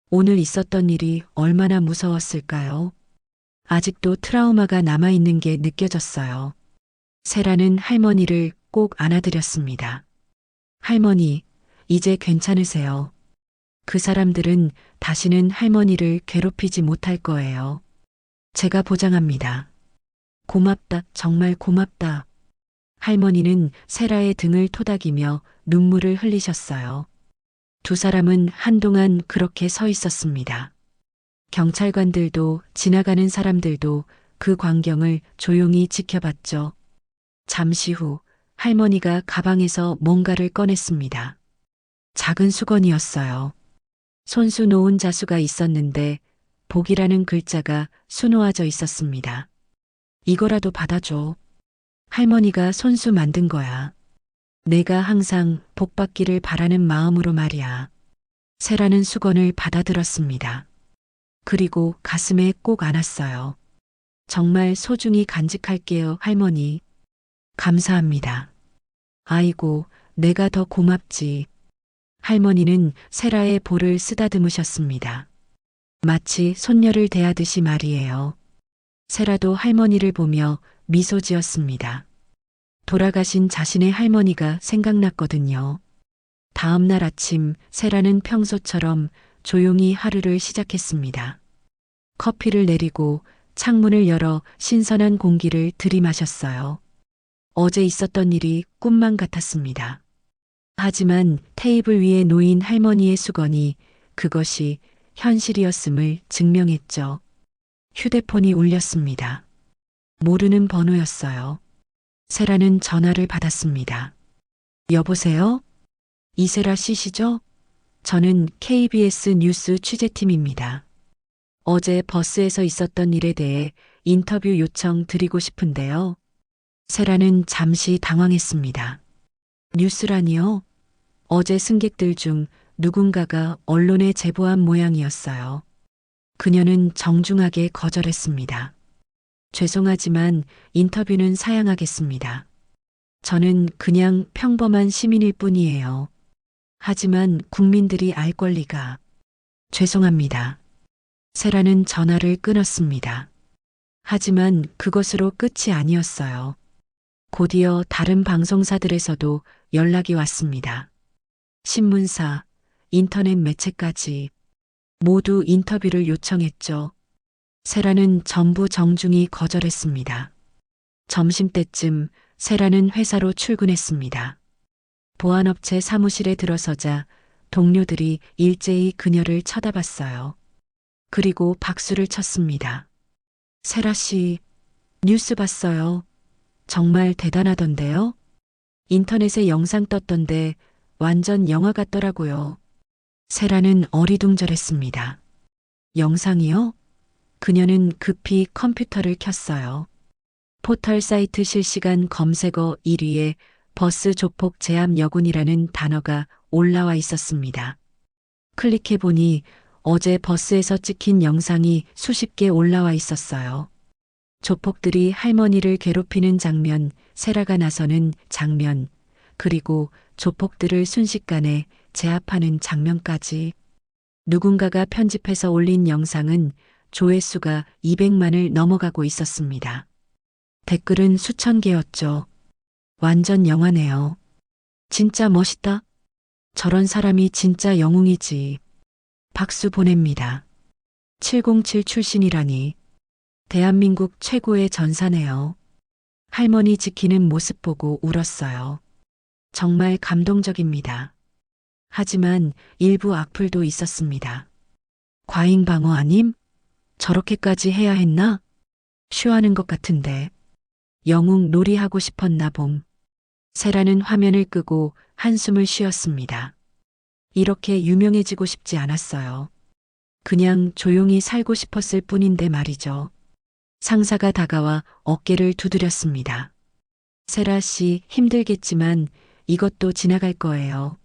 오늘 있었던 일이 얼마나 무서웠을까요? 아직도 트라우마가 남아있는 게 느껴졌어요. 세라는 할머니를 꼭 안아드렸습니다. 할머니, 이제 괜찮으세요. 그 사람들은 다시는 할머니를 괴롭히지 못할 거예요. 제가 보장합니다. 고맙다, 정말 고맙다. 할머니는 세라의 등을 토닥이며 눈물을 흘리셨어요. 두 사람은 한동안 그렇게 서 있었습니다. 경찰관들도 지나가는 사람들도 그 광경을 조용히 지켜봤죠. 잠시 후 할머니가 가방에서 뭔가를 꺼냈습니다. 작은 수건이었어요. 손수 놓은 자수가 있었는데 복이라는 글자가 수놓아져 있었습니다. 이거라도 받아줘. 할머니가 손수 만든 거야. 내가 항상 복 받기를 바라는 마음으로 말이야. 세라는 수건을 받아들었습니다. 그리고 가슴에 꼭 안았어요. 정말 소중히 간직할게요, 할머니. 감사합니다. 아이고, 내가 더 고맙지. 할머니는 세라의 볼을 쓰다듬으셨습니다. 마치 손녀를 대하듯이 말이에요. 세라도 할머니를 보며 미소 지었습니다. 돌아가신 자신의 할머니가 생각났거든요. 다음 날 아침 세라는 평소처럼 조용히 하루를 시작했습니다. 커피를 내리고 창문을 열어 신선한 공기를 들이마셨어요. 어제 있었던 일이 꿈만 같았습니다. 하지만 테이블 위에 놓인 할머니의 수건이 그것이 현실이었음을 증명했죠. 휴대폰이 울렸습니다. 모르는 번호였어요. 세라는 전화를 받았습니다. 여보세요? 이세라 씨시죠? 저는 KBS 뉴스 취재팀입니다. 어제 버스에서 있었던 일에 대해 인터뷰 요청 드리고 싶은데요. 세라는 잠시 당황했습니다. 뉴스라니요? 어제 승객들 중 누군가가 언론에 제보한 모양이었어요. 그녀는 정중하게 거절했습니다. 죄송하지만 인터뷰는 사양하겠습니다. 저는 그냥 평범한 시민일 뿐이에요. 하지만 국민들이 알 권리가. 죄송합니다. 세라는 전화를 끊었습니다. 하지만 그것으로 끝이 아니었어요. 곧이어 다른 방송사들에서도 연락이 왔습니다. 신문사, 인터넷 매체까지 모두 인터뷰를 요청했죠. 세라는 전부 정중히 거절했습니다. 점심때쯤 세라는 회사로 출근했습니다. 보안업체 사무실에 들어서자 동료들이 일제히 그녀를 쳐다봤어요. 그리고 박수를 쳤습니다. 세라 씨, 뉴스 봤어요. 정말 대단하던데요? 인터넷에 영상 떴던데 완전 영화 같더라고요. 세라는 어리둥절했습니다. 영상이요? 그녀는 급히 컴퓨터를 켰어요. 포털 사이트 실시간 검색어 1위에 버스 조폭 제압 여군이라는 단어가 올라와 있었습니다. 클릭해보니 어제 버스에서 찍힌 영상이 수십 개 올라와 있었어요. 조폭들이 할머니를 괴롭히는 장면, 세라가 나서는 장면, 그리고 조폭들을 순식간에 제압하는 장면까지. 누군가가 편집해서 올린 영상은 조회수가 200만을 넘어가고 있었습니다. 댓글은 수천 개였죠. 완전 영화네요. 진짜 멋있다. 저런 사람이 진짜 영웅이지. 박수 보냅니다. 707 출신이라니. 대한민국 최고의 전사네요. 할머니 지키는 모습 보고 울었어요. 정말 감동적입니다. 하지만 일부 악플도 있었습니다. 과잉방어 아님? 저렇게까지 해야 했나? 쉬하는 것 같은데. 영웅 놀이하고 싶었나 봄. 세라는 화면을 끄고 한숨을 쉬었습니다. 이렇게 유명해지고 싶지 않았어요. 그냥 조용히 살고 싶었을 뿐인데 말이죠. 상사가 다가와 어깨를 두드렸습니다. 세라 씨 힘들겠지만 이것도 지나갈 거예요.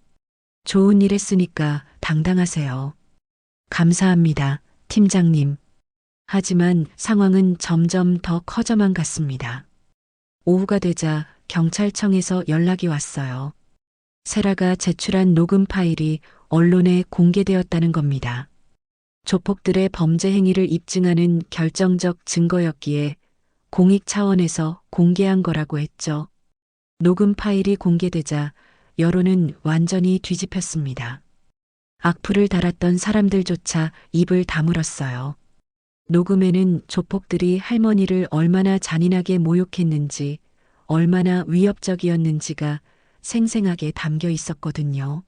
좋은 일 했으니까 당당하세요. 감사합니다, 팀장님. 하지만 상황은 점점 더 커져만 갔습니다. 오후가 되자 경찰청에서 연락이 왔어요. 세라가 제출한 녹음 파일이 언론에 공개되었다는 겁니다. 조폭들의 범죄 행위를 입증하는 결정적 증거였기에 공익 차원에서 공개한 거라고 했죠. 녹음 파일이 공개되자 여론은 완전히 뒤집혔습니다. 악플을 달았던 사람들조차 입을 다물었어요. 녹음에는 조폭들이 할머니를 얼마나 잔인하게 모욕했는지, 얼마나 위협적이었는지가 생생하게 담겨 있었거든요.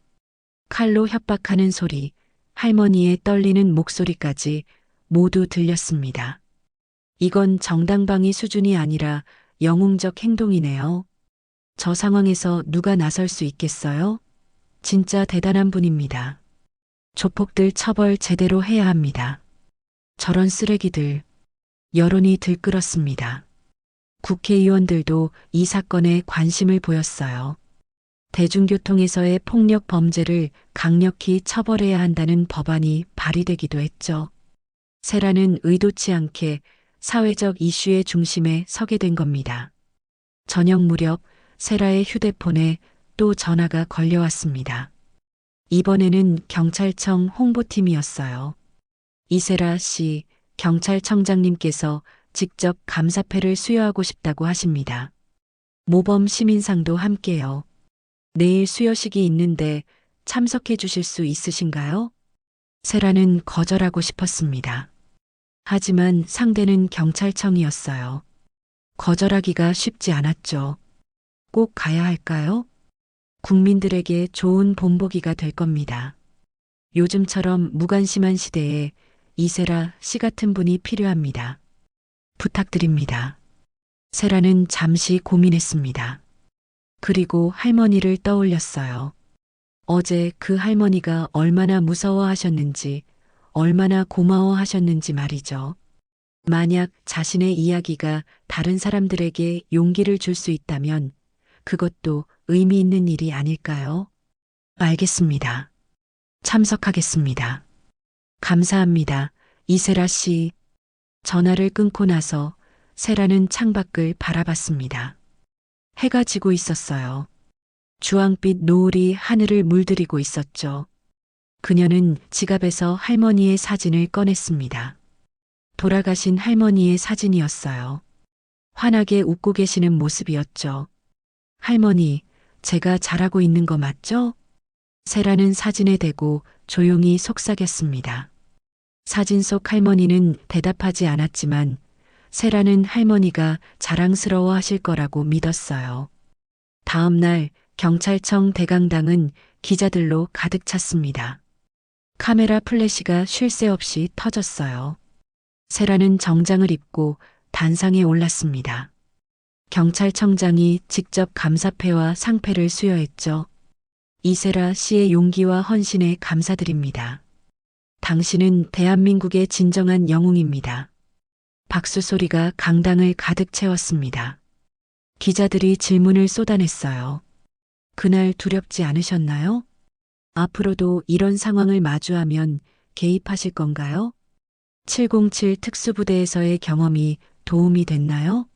칼로 협박하는 소리, 할머니의 떨리는 목소리까지 모두 들렸습니다. 이건 정당방위 수준이 아니라 영웅적 행동이네요. 저 상황에서 누가 나설 수 있겠어요? 진짜 대단한 분입니다. 조폭들 처벌 제대로 해야 합니다. 저런 쓰레기들. 여론이 들끓었습니다. 국회의원들도 이 사건에 관심을 보였어요. 대중교통에서의 폭력 범죄를 강력히 처벌해야 한다는 법안이 발의되기도 했죠. 세라는 의도치 않게 사회적 이슈의 중심에 서게 된 겁니다. 저녁 무렵 세라의 휴대폰에 또 전화가 걸려왔습니다. 이번에는 경찰청 홍보팀이었어요. 이세라 씨, 경찰청장님께서 직접 감사패를 수여하고 싶다고 하십니다. 모범 시민상도 함께요. 내일 수여식이 있는데 참석해 주실 수 있으신가요? 세라는 거절하고 싶었습니다. 하지만 상대는 경찰청이었어요. 거절하기가 쉽지 않았죠. 꼭 가야 할까요? 국민들에게 좋은 본보기가 될 겁니다. 요즘처럼 무관심한 시대에 이세라 씨 같은 분이 필요합니다. 부탁드립니다. 세라는 잠시 고민했습니다. 그리고 할머니를 떠올렸어요. 어제 그 할머니가 얼마나 무서워하셨는지, 얼마나 고마워하셨는지 말이죠. 만약 자신의 이야기가 다른 사람들에게 용기를 줄 수 있다면 그것도 의미 있는 일이 아닐까요? 알겠습니다. 참석하겠습니다. 감사합니다. 이세라 씨. 전화를 끊고 나서 세라는 창밖을 바라봤습니다. 해가 지고 있었어요. 주황빛 노을이 하늘을 물들이고 있었죠. 그녀는 지갑에서 할머니의 사진을 꺼냈습니다. 돌아가신 할머니의 사진이었어요. 환하게 웃고 계시는 모습이었죠. 할머니, 제가 잘하고 있는 거 맞죠? 세라는 사진에 대고 조용히 속삭였습니다. 사진 속 할머니는 대답하지 않았지만 세라는 할머니가 자랑스러워 하실 거라고 믿었어요. 다음 날 경찰청 대강당은 기자들로 가득 찼습니다. 카메라 플래시가 쉴 새 없이 터졌어요. 세라는 정장을 입고 단상에 올랐습니다. 경찰청장이 직접 감사패와 상패를 수여했죠. 이세라 씨의 용기와 헌신에 감사드립니다. 당신은 대한민국의 진정한 영웅입니다. 박수 소리가 강당을 가득 채웠습니다. 기자들이 질문을 쏟아냈어요. 그날 두렵지 않으셨나요? 앞으로도 이런 상황을 마주하면 개입하실 건가요? 707 특수부대에서의 경험이 도움이 됐나요?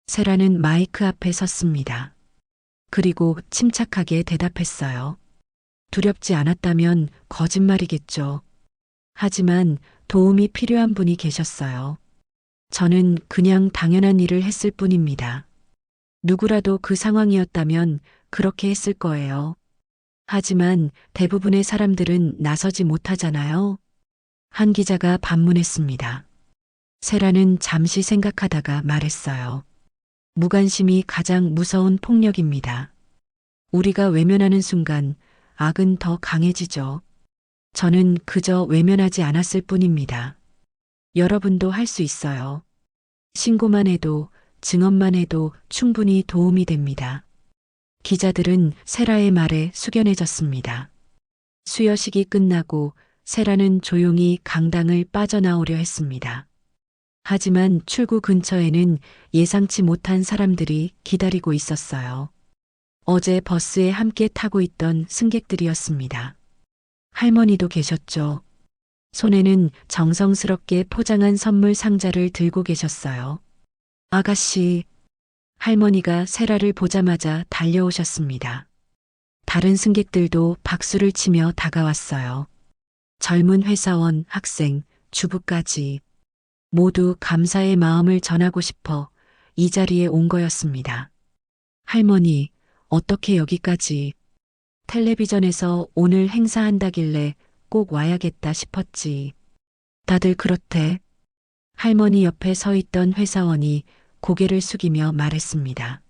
세라는 마이크 앞에 섰습니다. 그리고 침착하게 대답했어요. 두렵지 않았다면 거짓말이겠죠. 하지만 도움이 필요한 분이 계셨어요. 저는 그냥 당연한 일을 했을 뿐입니다. 누구라도 그 상황이었다면 그렇게 했을 거예요. 하지만 대부분의 사람들은 나서지 못하잖아요. 한 기자가 반문했습니다. 세라는 잠시 생각하다가 말했어요. 무관심이 가장 무서운 폭력입니다. 우리가 외면하는 순간 악은 더 강해지죠. 저는 그저 외면하지 않았을 뿐입니다. 여러분도 할 수 있어요. 신고만 해도, 증언만 해도 충분히 도움이 됩니다. 기자들은 세라의 말에 숙연해졌습니다. 수여식이 끝나고 세라는 조용히 강당을 빠져나오려 했습니다. 하지만 출구 근처에는 예상치 못한 사람들이 기다리고 있었어요. 어제 버스에 함께 타고 있던 승객들이었습니다. 할머니도 계셨죠. 손에는 정성스럽게 포장한 선물 상자를 들고 계셨어요. 아가씨, 할머니가 세라를 보자마자 달려오셨습니다. 다른 승객들도 박수를 치며 다가왔어요. 젊은 회사원, 학생, 주부까지 모두 감사의 마음을 전하고 싶어 이 자리에 온 거였습니다. 할머니, 어떻게 여기까지? 텔레비전에서 오늘 행사한다길래 꼭 와야겠다 싶었지. 다들 그렇대. 할머니 옆에 서 있던 회사원이 고개를 숙이며 말했습니다.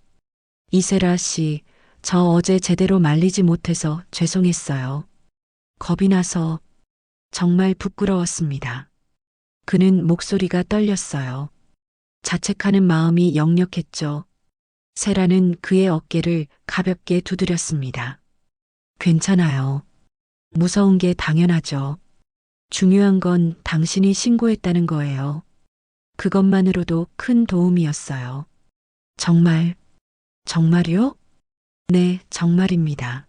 이세라 씨, 저 어제 제대로 말리지 못해서 죄송했어요. 겁이 나서 정말 부끄러웠습니다. 그는 목소리가 떨렸어요. 자책하는 마음이 역력했죠. 세라는 그의 어깨를 가볍게 두드렸습니다. 괜찮아요. 무서운 게 당연하죠. 중요한 건 당신이 신고했다는 거예요. 그것만으로도 큰 도움이었어요. 정말, 정말요? 네, 정말입니다.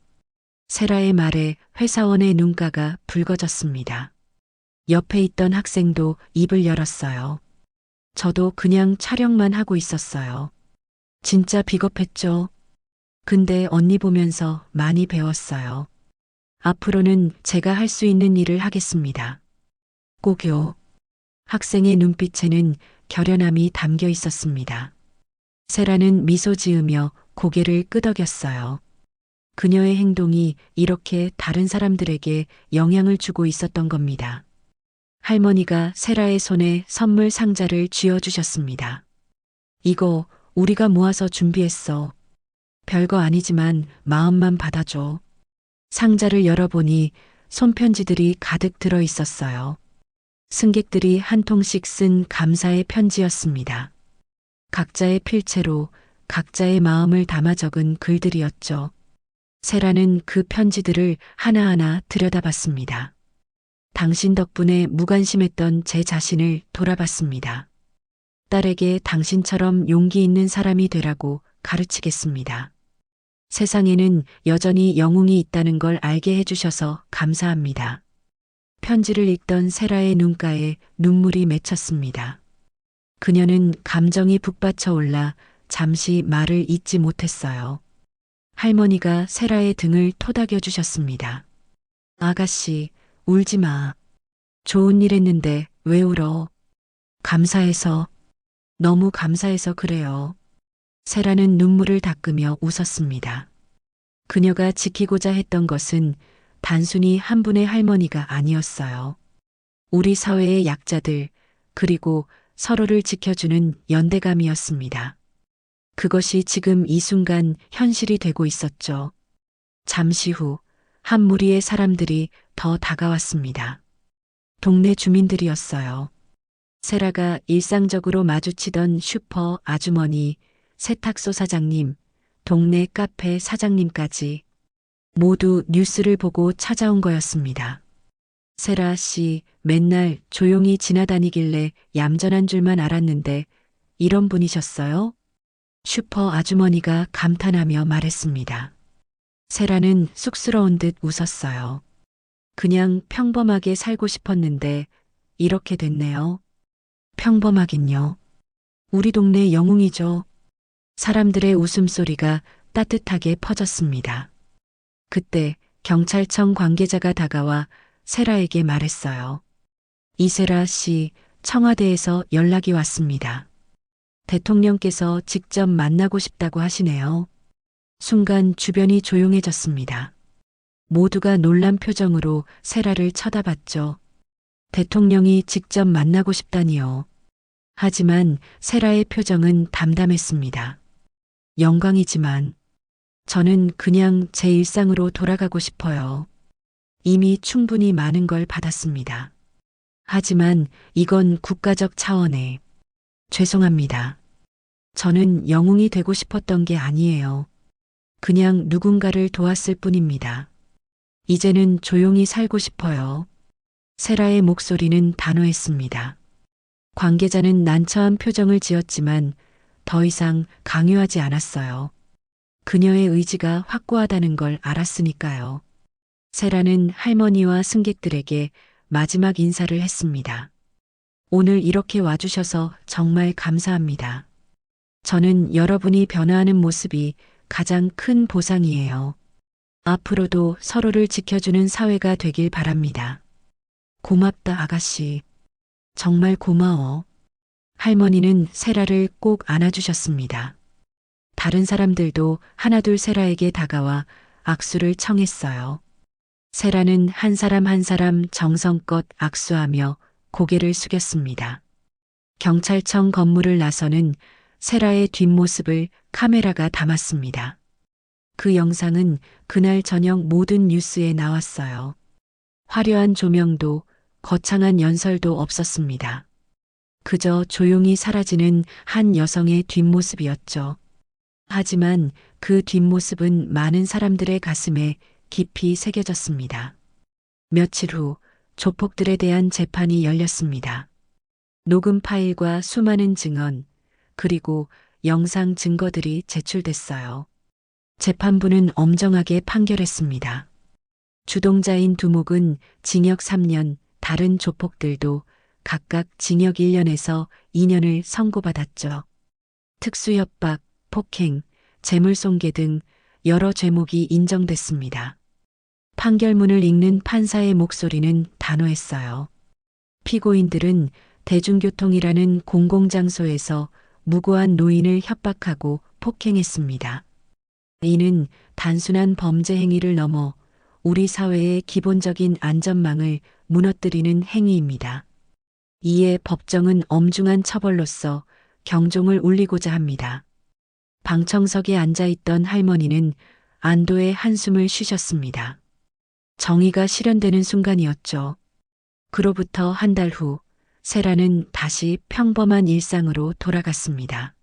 세라의 말에 회사원의 눈가가 붉어졌습니다. 옆에 있던 학생도 입을 열었어요. 저도 그냥 촬영만 하고 있었어요. 진짜 비겁했죠. 근데 언니 보면서 많이 배웠어요. 앞으로는 제가 할 수 있는 일을 하겠습니다. 꼭요. 학생의 눈빛에는 결연함이 담겨 있었습니다. 세라는 미소 지으며 고개를 끄덕였어요. 그녀의 행동이 이렇게 다른 사람들에게 영향을 주고 있었던 겁니다. 할머니가 세라의 손에 선물 상자를 쥐어주셨습니다. 이거 우리가 모아서 준비했어. 별거 아니지만 마음만 받아줘. 상자를 열어보니 손편지들이 가득 들어 있었어요. 승객들이 한 통씩 쓴 감사의 편지였습니다. 각자의 필체로 각자의 마음을 담아 적은 글들이었죠. 세라는 그 편지들을 하나하나 들여다봤습니다. 당신 덕분에 무관심했던 제 자신을 돌아봤습니다. 딸에게 당신처럼 용기 있는 사람이 되라고 가르치겠습니다. 세상에는 여전히 영웅이 있다는 걸 알게 해주셔서 감사합니다. 편지를 읽던 세라의 눈가에 눈물이 맺혔습니다. 그녀는 감정이 북받쳐 올라 잠시 말을 잇지 못했어요. 할머니가 세라의 등을 토닥여 주셨습니다. 아가씨, 울지 마. 좋은 일 했는데 왜 울어? 감사해서, 너무 감사해서 그래요. 세라는 눈물을 닦으며 웃었습니다. 그녀가 지키고자 했던 것은 단순히 한 분의 할머니가 아니었어요. 우리 사회의 약자들, 그리고 서로를 지켜주는 연대감이었습니다. 그것이 지금 이 순간 현실이 되고 있었죠. 잠시 후 한 무리의 사람들이 더 다가왔습니다. 동네 주민들이었어요. 세라가 일상적으로 마주치던 슈퍼 아주머니, 세탁소 사장님, 동네 카페 사장님까지 모두 뉴스를 보고 찾아온 거였습니다. 세라 씨 맨날 조용히 지나다니길래 얌전한 줄만 알았는데 이런 분이셨어요? 슈퍼 아주머니가 감탄하며 말했습니다. 세라는 쑥스러운 듯 웃었어요. 그냥 평범하게 살고 싶었는데 이렇게 됐네요. 평범하긴요. 우리 동네 영웅이죠. 사람들의 웃음소리가 따뜻하게 퍼졌습니다. 그때 경찰청 관계자가 다가와 세라에게 말했어요. 이세라 씨, 청와대에서 연락이 왔습니다. 대통령께서 직접 만나고 싶다고 하시네요. 순간 주변이 조용해졌습니다. 모두가 놀란 표정으로 세라를 쳐다봤죠. 대통령이 직접 만나고 싶다니요. 하지만 세라의 표정은 담담했습니다. 영광이지만 저는 그냥 제 일상으로 돌아가고 싶어요. 이미 충분히 많은 걸 받았습니다. 하지만 이건 국가적 차원의 죄송합니다. 저는 영웅이 되고 싶었던 게 아니에요. 그냥 누군가를 도왔을 뿐입니다. 이제는 조용히 살고 싶어요. 세라의 목소리는 단호했습니다. 관계자는 난처한 표정을 지었지만 더 이상 강요하지 않았어요. 그녀의 의지가 확고하다는 걸 알았으니까요. 세라는 할머니와 승객들에게 마지막 인사를 했습니다. 오늘 이렇게 와주셔서 정말 감사합니다. 저는 여러분이 변화하는 모습이 가장 큰 보상이에요. 앞으로도 서로를 지켜주는 사회가 되길 바랍니다. 고맙다, 아가씨. 정말 고마워. 할머니는 세라를 꼭 안아주셨습니다. 다른 사람들도 하나둘 세라에게 다가와 악수를 청했어요. 세라는 한 사람 한 사람 정성껏 악수하며 고개를 숙였습니다. 경찰청 건물을 나서는 세라의 뒷모습을 카메라가 담았습니다. 그 영상은 그날 저녁 모든 뉴스에 나왔어요. 화려한 조명도 거창한 연설도 없었습니다. 그저 조용히 사라지는 한 여성의 뒷모습이었죠. 하지만 그 뒷모습은 많은 사람들의 가슴에 깊이 새겨졌습니다. 며칠 후 조폭들에 대한 재판이 열렸습니다. 녹음 파일과 수많은 증언, 그리고 영상 증거들이 제출됐어요. 재판부는 엄정하게 판결했습니다. 주동자인 두목은 징역 3년, 다른 조폭들도 각각 징역 1년에서 2년을 선고받았죠. 특수협박, 폭행, 재물손괴 등 여러 죄목이 인정됐습니다. 판결문을 읽는 판사의 목소리는 단호했어요. 피고인들은 대중교통이라는 공공장소에서 무고한 노인을 협박하고 폭행했습니다. 이는 단순한 범죄 행위를 넘어 우리 사회의 기본적인 안전망을 무너뜨리는 행위입니다. 이에 법정은 엄중한 처벌로서 경종을 울리고자 합니다. 방청석에 앉아있던 할머니는 안도의 한숨을 쉬셨습니다. 정의가 실현되는 순간이었죠. 그로부터 한 달 후, 세라는 다시 평범한 일상으로 돌아갔습니다.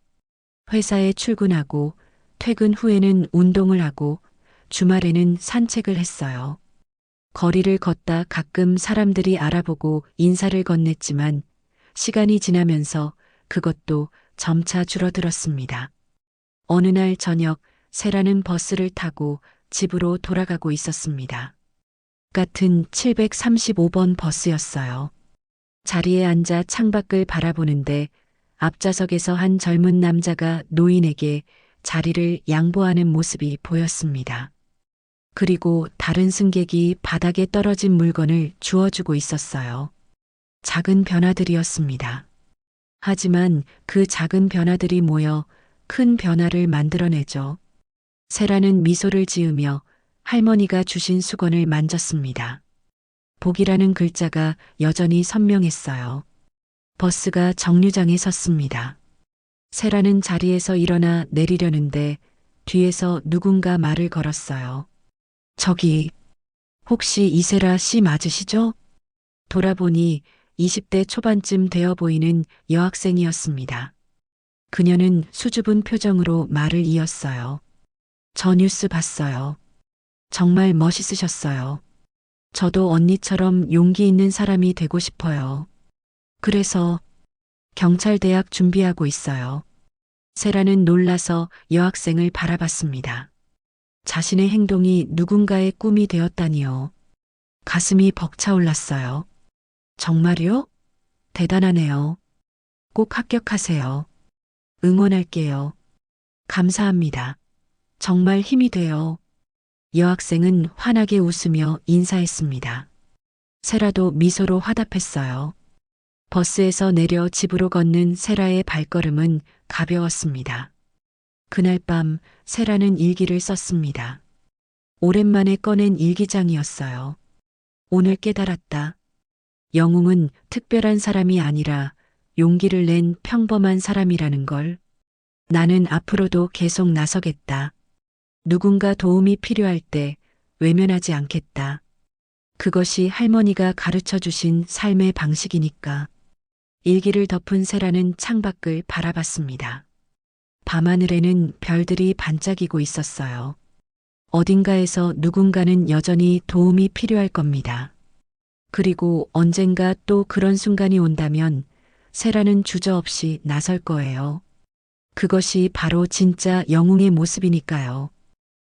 회사에 출근하고 퇴근 후에는 운동을 하고 주말에는 산책을 했어요. 거리를 걷다 가끔 사람들이 알아보고 인사를 건넸지만 시간이 지나면서 그것도 점차 줄어들었습니다. 어느 날 저녁 세라는 버스를 타고 집으로 돌아가고 있었습니다. 같은 735번 버스였어요. 자리에 앉아 창밖을 바라보는데 앞좌석에서 한 젊은 남자가 노인에게 자리를 양보하는 모습이 보였습니다. 그리고 다른 승객이 바닥에 떨어진 물건을 주워주고 있었어요. 작은 변화들이었습니다. 하지만 그 작은 변화들이 모여 큰 변화를 만들어내죠. 세라는 미소를 지으며 할머니가 주신 수건을 만졌습니다. 복이라는 글자가 여전히 선명했어요. 버스가 정류장에 섰습니다. 세라는 자리에서 일어나 내리려는데 뒤에서 누군가 말을 걸었어요. 저기, 혹시 이세라 씨 맞으시죠? 돌아보니 20대 초반쯤 되어 보이는 여학생이었습니다. 그녀는 수줍은 표정으로 말을 이었어요. 저 뉴스 봤어요. 정말 멋있으셨어요. 저도 언니처럼 용기 있는 사람이 되고 싶어요. 그래서 경찰대학 준비하고 있어요. 세라는 놀라서 여학생을 바라봤습니다. 자신의 행동이 누군가의 꿈이 되었다니요. 가슴이 벅차올랐어요. 정말요? 대단하네요. 꼭 합격하세요. 응원할게요. 감사합니다. 정말 힘이 돼요. 여학생은 환하게 웃으며 인사했습니다. 세라도 미소로 화답했어요. 버스에서 내려 집으로 걷는 세라의 발걸음은 가벼웠습니다. 그날 밤 세라는 일기를 썼습니다. 오랜만에 꺼낸 일기장이었어요. 오늘 깨달았다. 영웅은 특별한 사람이 아니라 용기를 낸 평범한 사람이라는 걸. 나는 앞으로도 계속 나서겠다. 누군가 도움이 필요할 때 외면하지 않겠다. 그것이 할머니가 가르쳐 주신 삶의 방식이니까. 일기를 덮은 세라는 창밖을 바라봤습니다. 밤하늘에는 별들이 반짝이고 있었어요. 어딘가에서 누군가는 여전히 도움이 필요할 겁니다. 그리고 언젠가 또 그런 순간이 온다면 세라는 주저없이 나설 거예요. 그것이 바로 진짜 영웅의 모습이니까요.